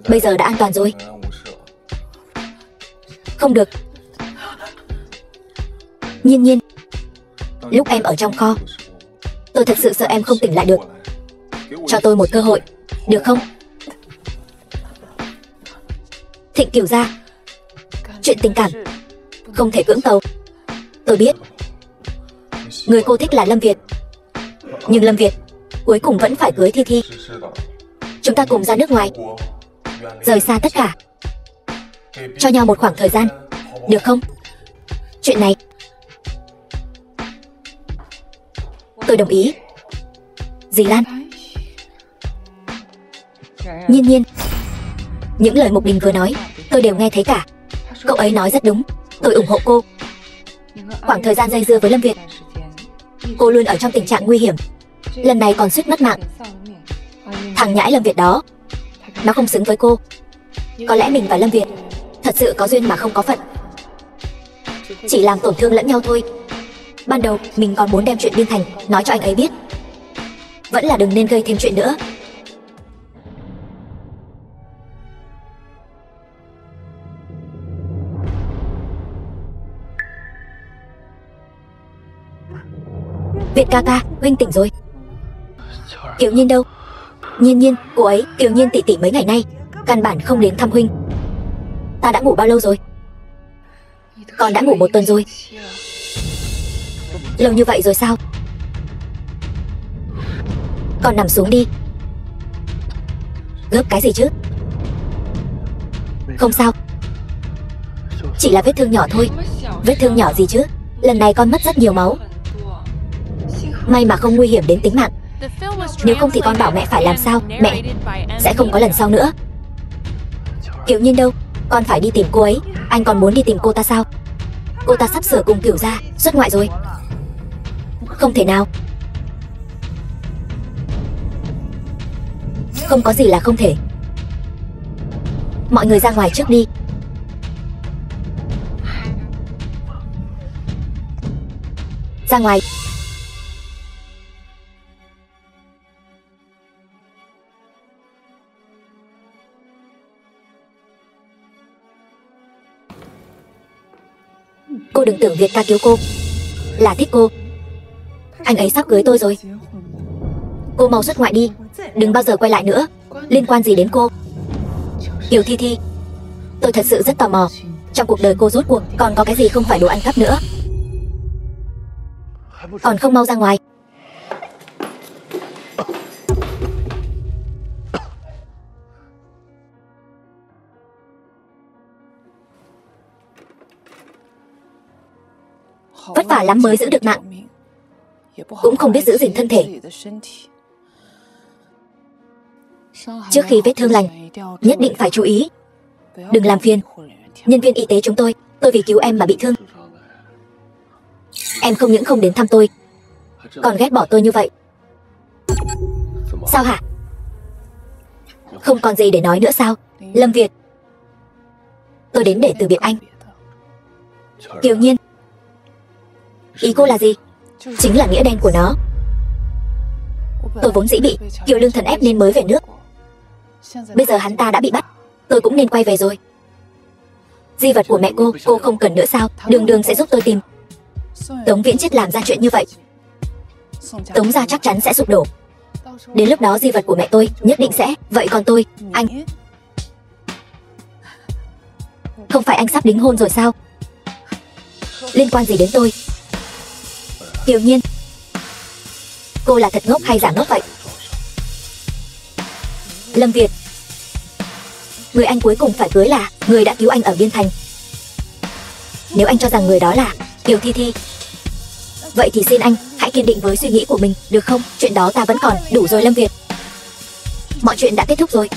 bây giờ đã an toàn rồi. Không được. Nhiên, lúc em ở trong kho. Tôi thật sự sợ em không tỉnh lại được. Cho tôi một cơ hội, được không? Thịnh Cửu gia, chuyện tình cảm không thể cưỡng cầu. Tôi biết người cô thích là Lâm Việt, nhưng Lâm Việt cuối cùng vẫn phải cưới Thi Thi. Chúng ta cùng ra nước ngoài, rời xa tất cả, cho nhau một khoảng thời gian, được không? Chuyện này tôi đồng ý. Dì Lan, Nhiên Nhiên, những lời Mục Đình vừa nói tôi đều nghe thấy cả. Cậu ấy nói rất đúng, tôi ủng hộ cô. Khoảng thời gian dây dưa với Lâm Việt, cô luôn ở trong tình trạng nguy hiểm, lần này còn suýt mất mạng. Thằng nhãi Lâm Việt đó, nó không xứng với cô. Có lẽ mình và Lâm Việt thật sự có duyên mà không có phận, chỉ làm tổn thương lẫn nhau thôi. Ban đầu mình còn muốn đem chuyện Biên Thành nói cho anh ấy biết, vẫn là đừng nên gây thêm chuyện nữa. Việt ca ca, huynh tỉnh rồi. Kiều Nhiên đâu? Nhiên Nhiên, cô ấy, Kiều Nhiên tỷ tỷ mấy ngày nay căn bản không đến thăm huynh. Ta đã ngủ bao lâu rồi? Con đã ngủ 1 tuần rồi. Lâu như vậy rồi sao? Con nằm xuống đi. Gấp cái gì chứ? Không sao, chỉ là vết thương nhỏ thôi. Vết thương nhỏ gì chứ? Lần này con mất rất nhiều máu, may mà không nguy hiểm đến tính mạng. Nếu không thì con bảo mẹ phải làm sao? Mẹ sẽ không có lần sau nữa. Kiều Nhiên đâu? Con phải đi tìm cô ấy. Anh còn muốn đi tìm cô ta sao? Cô ta sắp sửa cùng Cửu gia xuất ngoại rồi. Không thể nào. Không có gì là không thể. Mọi người ra ngoài trước đi. Ra ngoài. Cô đừng tưởng Việt ca cứu cô là thích cô. Anh ấy sắp cưới tôi rồi. Cô mau xuất ngoại đi, đừng bao giờ quay lại nữa. Liên quan gì đến cô? Kiều Thi Thi, tôi thật sự rất tò mò, trong cuộc đời cô rốt cuộc còn có cái gì không phải đồ ăn cắp nữa. Còn không mau ra ngoài. Vất vả lắm mới giữ được mạng, cũng không biết giữ gìn thân thể. Trước khi vết thương lành, nhất định phải chú ý, đừng làm phiền nhân viên y tế chúng tôi. Tôi vì cứu em mà bị thương. Em không những không đến thăm tôi, còn ghét bỏ tôi như vậy. Sao hả? Không còn gì để nói nữa sao? Lâm Việt, tôi đến để từ biệt anh. Kiều Nhiên, ý cô là gì? Chính là nghĩa đen của nó. Tôi vốn dĩ bị Kiều Lương Thần ép nên mới về nước. Bây giờ hắn ta đã bị bắt, tôi cũng nên quay về rồi. Di vật của mẹ cô không cần nữa sao? Đường Đường sẽ giúp tôi tìm. Tống Viễn Chết làm ra chuyện như vậy, Tống gia chắc chắn sẽ sụp đổ. Đến lúc đó di vật của mẹ tôi nhất định sẽ. Vậy còn tôi, anh? Không phải anh sắp đính hôn rồi sao? Liên quan gì đến tôi? Kiều Nhiên, cô là thật ngốc hay giả ngốc vậy? Lâm Việt, người anh cuối cùng phải cưới là người đã cứu anh ở Biên Thành. Nếu anh cho rằng người đó là Kiều Thi Thi, vậy thì xin anh hãy kiên định với suy nghĩ của mình, được không? Chuyện đó ta vẫn còn. Đủ rồi Lâm Việt, mọi chuyện đã kết thúc rồi.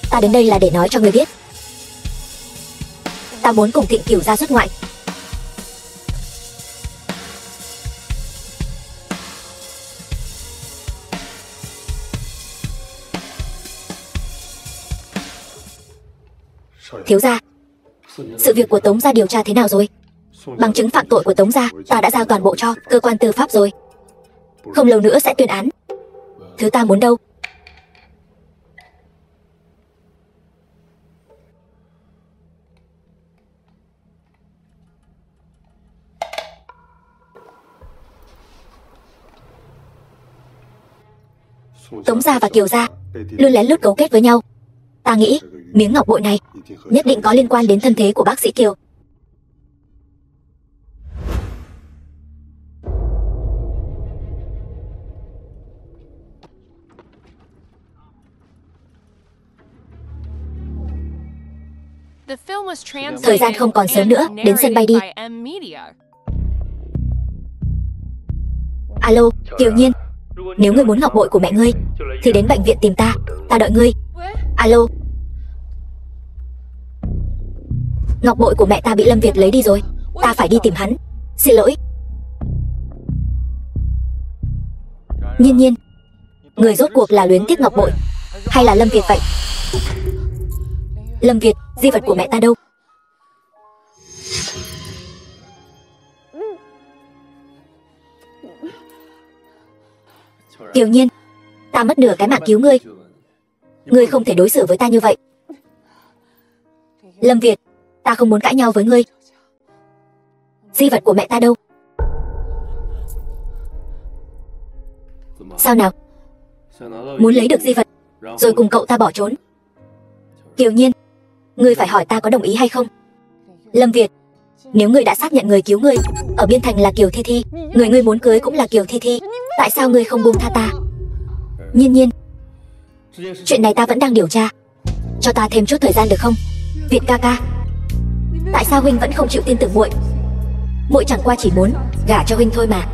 Ta đến đây là để nói cho người biết, ta muốn cùng Thịnh Cửu gia xuất ngoại. Thiếu gia, sự việc của Tống gia điều tra thế nào rồi? Bằng chứng phạm tội của Tống gia ta đã giao toàn bộ cho cơ quan tư pháp rồi, không lâu nữa sẽ tuyên án. Thứ ta muốn đâu? Tống gia và Kiều gia luôn lén lút cấu kết với nhau. Ta nghĩ miếng ngọc bội này nhất định có liên quan đến thân thế của bác sĩ Kiều. Thời gian không còn sớm nữa, đến sân bay đi. Alo, Kiều Nhiên, nếu ngươi muốn ngọc bội của mẹ ngươi thì đến bệnh viện tìm ta đợi ngươi. Alo. Ngọc bội của mẹ ta bị Lâm Việt lấy đi rồi, ta phải đi tìm hắn. Xin lỗi. Nhiên Nhiên, người rốt cuộc là luyến tiếc ngọc bội hay là Lâm Việt vậy? Lâm Việt, di vật của mẹ ta đâu? Kiều Nhiên, ta mất nửa cái mạng cứu ngươi. Ngươi không thể đối xử với ta như vậy. Lâm Việt, ta không muốn cãi nhau với ngươi. Di vật của mẹ ta đâu? Sao nào? Muốn lấy được di vật rồi cùng cậu ta bỏ trốn? Kiều Nhiên, ngươi phải hỏi ta có đồng ý hay không. Lâm Việt, nếu ngươi đã xác nhận người cứu ngươi ở Biên Thành là Kiều Thi Thi, người ngươi muốn cưới cũng là Kiều Thi Thi, tại sao ngươi không buông tha ta? Nhiên Nhiên, chuyện này ta vẫn đang điều tra, cho ta thêm chút thời gian được không? Việt ca ca, tại sao huynh vẫn không chịu tin tưởng muội? Muội chẳng qua chỉ muốn gả cho huynh thôi mà.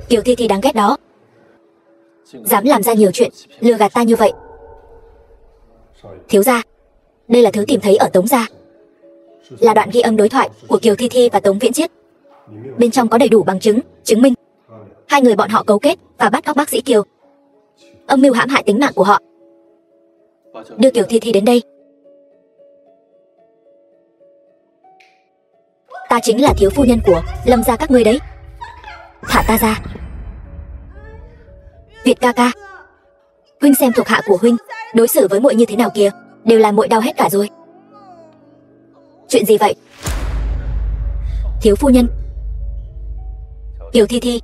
Kiều Thi Thi đáng ghét đó, dám làm ra nhiều chuyện lừa gạt ta như vậy. Thiếu gia, đây là thứ tìm thấy ở Tống gia, là đoạn ghi âm đối thoại của Kiều Thi Thi và Tống Viễn Chiết. Bên trong có đầy đủ bằng chứng chứng minh hai người bọn họ cấu kết và bắt cóc bác sĩ Kiều, âm mưu hãm hại tính mạng của họ. Đưa Kiều Thi Thi đến đây. Ta chính là thiếu phu nhân của Lâm gia các ngươi đấy. Thả ta ra. Việt ca ca, huynh xem thuộc hạ của huynh đối xử với muội như thế nào kìa, đều làm muội đau hết cả rồi. Chuyện gì vậy? Thiếu phu nhân. Kiều Thi Thi,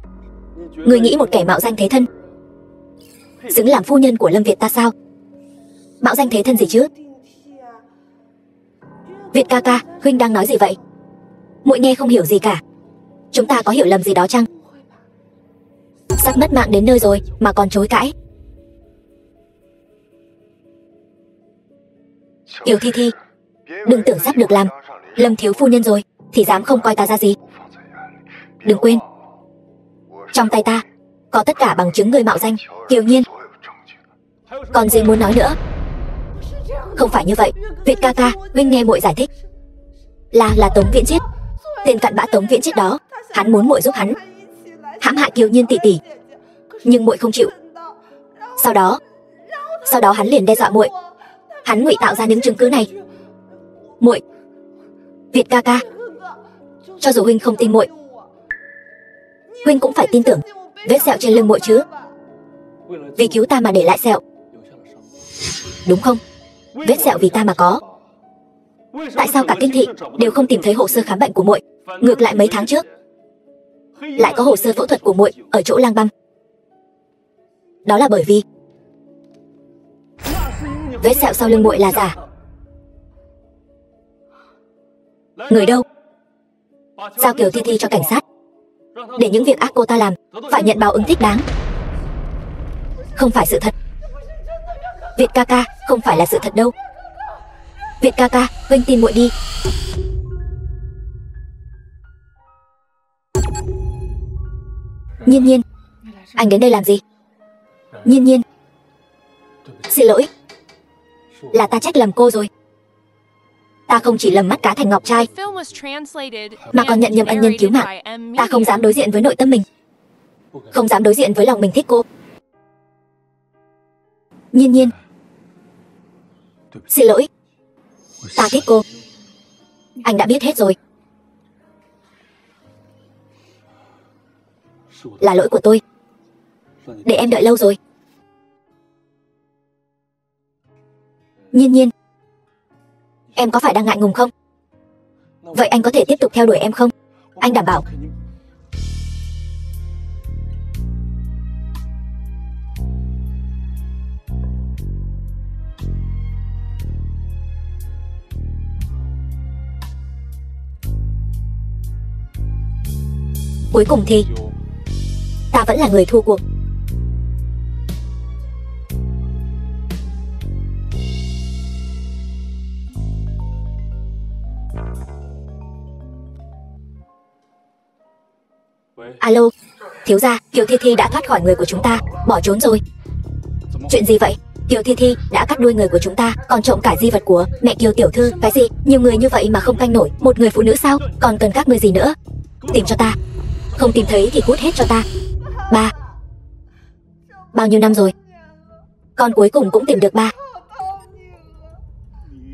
người nghĩ một kẻ mạo danh thế thân xứng làm phu nhân của Lâm Việt ta sao? Mạo danh thế thân gì chứ? Việt ca ca, huynh đang nói gì vậy? Muội nghe không hiểu gì cả. Chúng ta có hiểu lầm gì đó chăng? Sắp mất mạng đến nơi rồi mà còn chối cãi. Kiều Thi Thi, đừng tưởng sắp được làm Lâm thiếu phu nhân rồi thì dám không coi ta ra gì. Đừng quên, trong tay ta có tất cả bằng chứng người mạo danh Kiều Nhiên. Còn gì muốn nói nữa? Không phải như vậy. Việt ca ca, huynh nghe muội giải thích. Là Tống Viễn Chiết, tên cặn bã Tống Viễn Chiết đó, hắn muốn muội giúp hắn hãm hại Kiều Nhiên tỷ tỷ, nhưng muội không chịu. Sau đó hắn liền đe dọa muội. Hắn ngụy tạo ra những chứng cứ này. Muội, Việt ca ca, cho dù huynh không tin muội, huynh cũng phải tin tưởng vết sẹo trên lưng muội chứ. Vì cứu ta mà để lại sẹo, đúng không? Vết sẹo vì ta mà có. Tại sao cả kinh thị đều không tìm thấy hồ sơ khám bệnh của muội, ngược lại mấy tháng trước lại có hồ sơ phẫu thuật của muội ở chỗ Lang Băm? Đó là bởi vì vết sẹo sau lưng muội là giả. Người đâu? Giao Kiều Thi Thi cho cảnh sát, để những việc ác cô ta làm phải nhận báo ứng thích đáng. Không phải sự thật. Việt ca ca, không phải là sự thật đâu. Việt ca ca, huynh tin muội đi. Nhiên Nhiên, anh đến đây làm gì? Nhiên Nhiên, xin lỗi, là ta trách lầm cô rồi. Ta không chỉ lầm mắt cá thành ngọc trai, mà còn nhận nhầm ân nhân cứu mạng. Ta không dám đối diện với nội tâm mình, không dám đối diện với lòng mình thích cô. Nhiên Nhiên, xin lỗi, ta thích cô. Anh đã biết hết rồi. Là lỗi của tôi, để em đợi lâu rồi. Nhiên Nhiên, em có phải đang ngại ngùng không? Vậy anh có thể tiếp tục theo đuổi em không? Anh đảm bảo. Cuối cùng thì ta vẫn là người thua cuộc. Alo, thiếu gia, Kiều Thi Thi đã thoát khỏi người của chúng ta, bỏ trốn rồi. Chuyện gì vậy? Kiều Thi Thi đã cắt đuôi người của chúng ta, còn trộm cả di vật của mẹ Kiều tiểu thư. Cái gì? Nhiều người như vậy mà không canh nổi một người phụ nữ sao? Còn cần các ngươi gì nữa? Tìm cho ta. Không tìm thấy thì cút hết cho ta. Ba. Bao nhiêu năm rồi? Con cuối cùng cũng tìm được ba.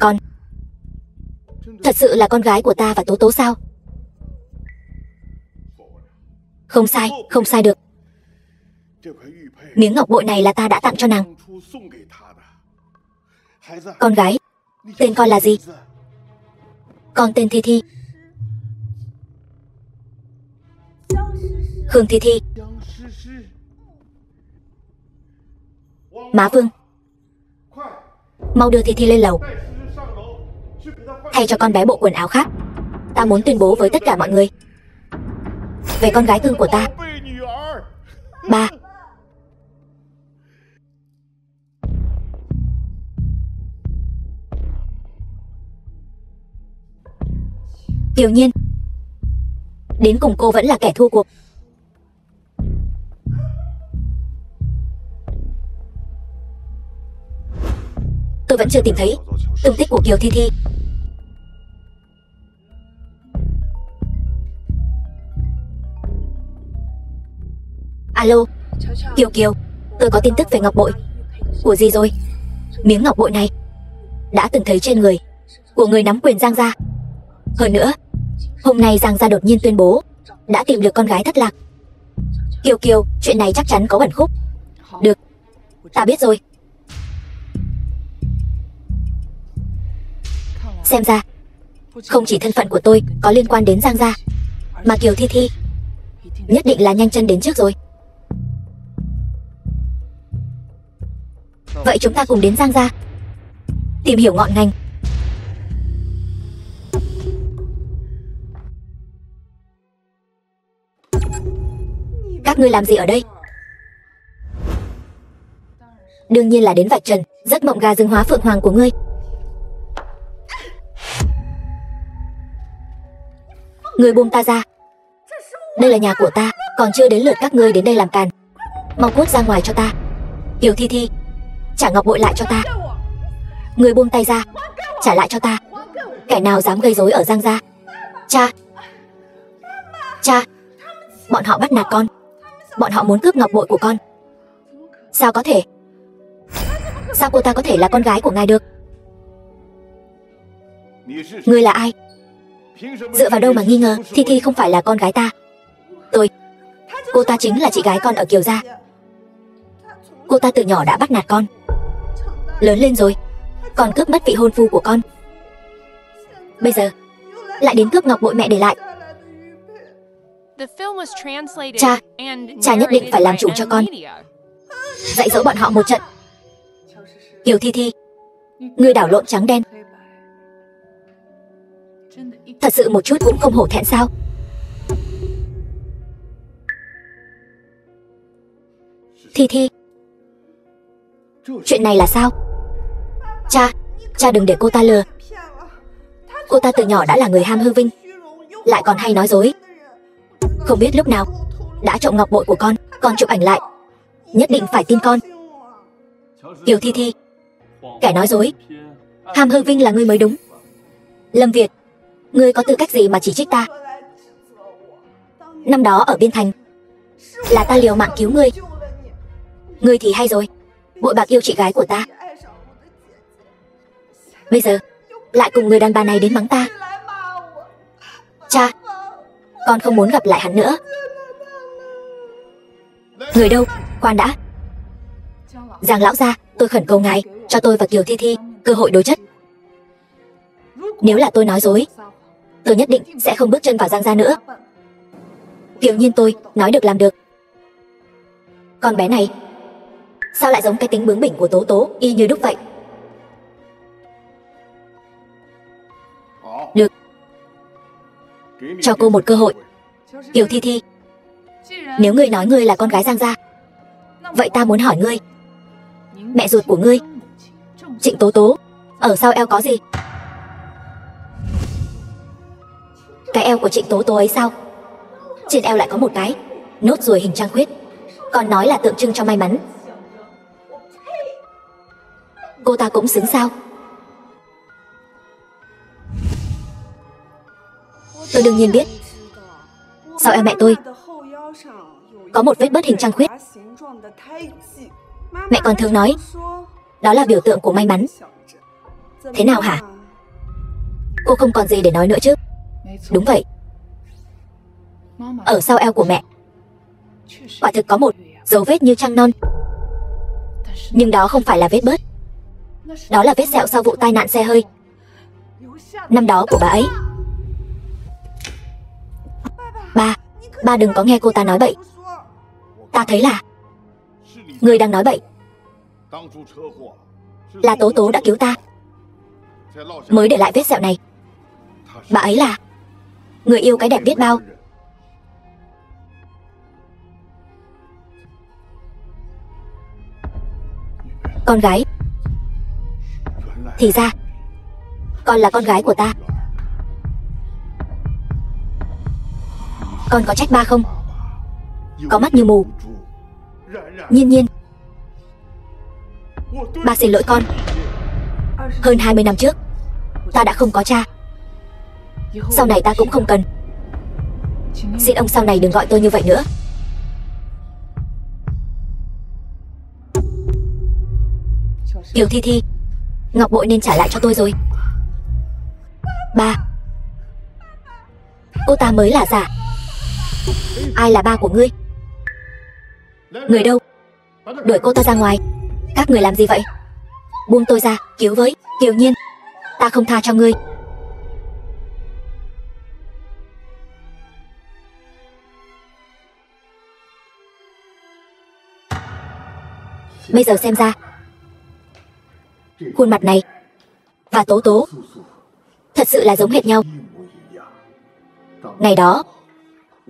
Con thật sự là con gái của ta và Tố Tố sao? Không sai, không sai được. Miếng ngọc bội này là ta đã tặng cho nàng. Con gái, tên con là gì? Con tên Thi Thi. Khương Thi Thi. Má Vương, mau đưa Thi Thi lên lầu, thay cho con bé bộ quần áo khác. Ta muốn tuyên bố với tất cả mọi người về con gái cưng của ta. Ba. Kiều Nhiên, đến cùng cô vẫn là kẻ thua cuộc. Tôi vẫn chưa tìm thấy tung tích của Kiều Thi Thi. Alo, Kiều Kiều, tôi có tin tức về ngọc bội. Của gì rồi? Miếng ngọc bội này đã từng thấy trên người của người nắm quyền Giang gia. Hơn nữa, hôm nay Giang gia đột nhiên tuyên bố đã tìm được con gái thất lạc. Kiều Kiều, chuyện này chắc chắn có ẩn khúc. Được, ta biết rồi. Xem ra, không chỉ thân phận của tôi có liên quan đến Giang gia, mà Kiều Thi Thi nhất định là nhanh chân đến trước rồi. Vậy chúng ta cùng đến Giang gia, tìm hiểu ngọn ngành. Các ngươi làm gì ở đây? Đương nhiên là đến vạch trần giấc mộng gà rừng hóa phượng hoàng của ngươi. Ngươi buông ta ra. Đây là nhà của ta, còn chưa đến lượt các ngươi đến đây làm càn. Mau cút ra ngoài cho ta. Kiều Thi Thi, trả ngọc bội lại cho ta. Ngươi buông tay ra, trả lại cho ta. Kẻ nào dám gây rối ở Giang gia? Cha, cha, bọn họ bắt nạt con. Bọn họ muốn cướp ngọc bội của con. Sao có thể? Sao cô ta có thể là con gái của ngài được? Ngươi là ai? Dựa vào đâu mà nghi ngờ Thi Thi không phải là con gái ta? Cô ta chính là chị gái con ở Kiều gia. Cô ta từ nhỏ đã bắt nạt con, lớn lên rồi còn cướp mất vị hôn phu của con. Bây giờ lại đến cướp ngọc bội mẹ để lại. Cha, cha nhất định phải làm chủ cho con, dạy dỗ bọn họ một trận. Kiều Thi Thi, ngươi đảo lộn trắng đen, thật sự một chút cũng không hổ thẹn sao? Thi Thi, chuyện này là sao? Cha đừng để cô ta lừa. Cô ta từ nhỏ đã là người ham hư vinh, lại còn hay nói dối. Không biết lúc nào đã trộm ngọc bội của con chụp ảnh lại. Nhất định phải tin con. Kiều Thi Thi, kẻ nói dối, ham hư vinh là ngươi mới đúng. Lâm Việt, ngươi có tư cách gì mà chỉ trích ta? Năm đó ở Biên Thành là ta liều mạng cứu ngươi. Ngươi thì hay rồi, bội bạc yêu chị gái của ta. Bây giờ lại cùng người đàn bà này đến mắng ta. Cha, con không muốn gặp lại hắn nữa. Người đâu? Khoan đã. Giang lão gia, tôi khẩn cầu ngài cho tôi và Kiều Thi Thi cơ hội đối chất. Nếu là tôi nói dối, tôi nhất định sẽ không bước chân vào Giang gia nữa. Kiều Nhiên tôi nói được làm được. Con bé này sao lại giống cái tính bướng bỉnh của Tố Tố y như đúc vậy? Được, cho cô một cơ hội. Kiều Thi Thi, Nếu ngươi nói ngươi là con gái Giang gia, vậy ta muốn hỏi ngươi, mẹ ruột của ngươi, Trịnh Tố Tố, ở sau eo có gì? Cái eo của Trịnh Tố Tố ấy sao? Trên eo lại có một cái nốt ruồi hình trăng khuyết, còn nói là tượng trưng cho may mắn. Cô ta cũng xứng sao? Tôi đương nhiên biết. Sau eo mẹ tôi có một vết bớt hình trăng khuyết. Mẹ còn thường nói đó là biểu tượng của may mắn. Thế nào hả? Cô không còn gì để nói nữa chứ? Đúng vậy. Ở sau eo của mẹ quả thực có một dấu vết như trăng non. Nhưng đó không phải là vết bớt. Đó là vết sẹo sau vụ tai nạn xe hơi năm đó của bà ấy. Ba đừng có nghe cô ta nói bậy. Ta thấy là người đang nói bậy. Là Tố Tố đã cứu ta mới để lại vết sẹo này. Bà ấy là người yêu cái đẹp biết bao. Con gái. Thì ra con là con gái của ta. Con có trách ba không? Có mắt như mù. Nhiên Nhiên, ba xin lỗi con. Hơn 20 năm trước ta đã không có cha. Sau này ta cũng không cần. Xin ông sau này đừng gọi tôi như vậy nữa. Kiều Thi Thi, ngọc bội nên trả lại cho tôi rồi. Ba, cô ta mới là giả. Ai là ba của ngươi? Người đâu? Đuổi cô ta ra ngoài. Các người làm gì vậy? Buông tôi ra, cứu với. Kiều Nhiên, ta không tha cho ngươi. Bây giờ xem ra khuôn mặt này và Tố Tố thật sự là giống hệt nhau. Ngày đó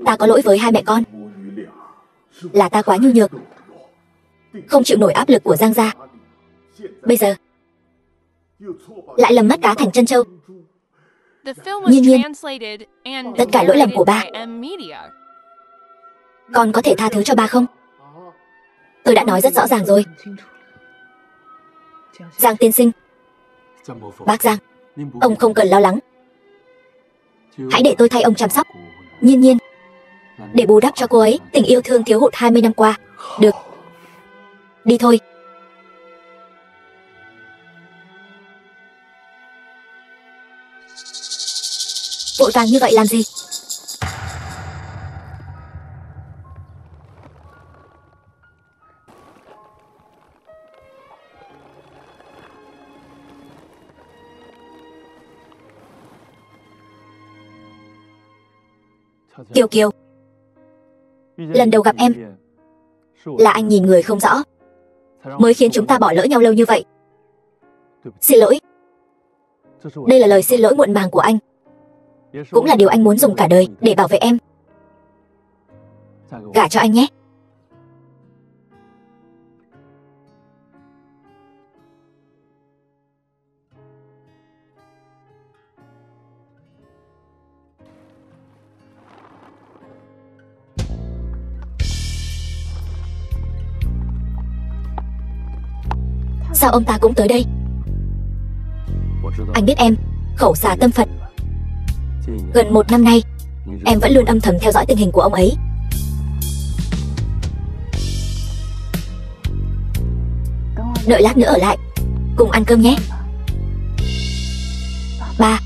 ta có lỗi với hai mẹ con. Là ta quá nhu nhược, không chịu nổi áp lực của Giang gia. Bây giờ lại lầm mắt cá thành chân trâu. Nhiên Nhiên, tất cả lỗi lầm của ba. Con có thể tha thứ cho ba không? Tôi đã nói rất rõ ràng rồi. Giang tiên sinh, bác Giang, ông không cần lo lắng. Hãy để tôi thay ông chăm sóc Nhiên Nhiên, để bù đắp cho cô ấy tình yêu thương thiếu hụt 20 năm qua. Được, đi thôi. Vội vàng như vậy làm gì? Kiều Kiều, lần đầu gặp em là anh nhìn người không rõ, mới khiến chúng ta bỏ lỡ nhau lâu như vậy. Xin lỗi. Đây là lời xin lỗi muộn màng của anh, cũng là điều anh muốn dùng cả đời để bảo vệ em. Gả cho anh nhé. Sao ông ta cũng tới đây? Anh biết em khẩu xà tâm Phật. Gần 1 năm nay em vẫn luôn âm thầm theo dõi tình hình của ông ấy. Đợi lát nữa ở lại cùng ăn cơm nhé. Ba,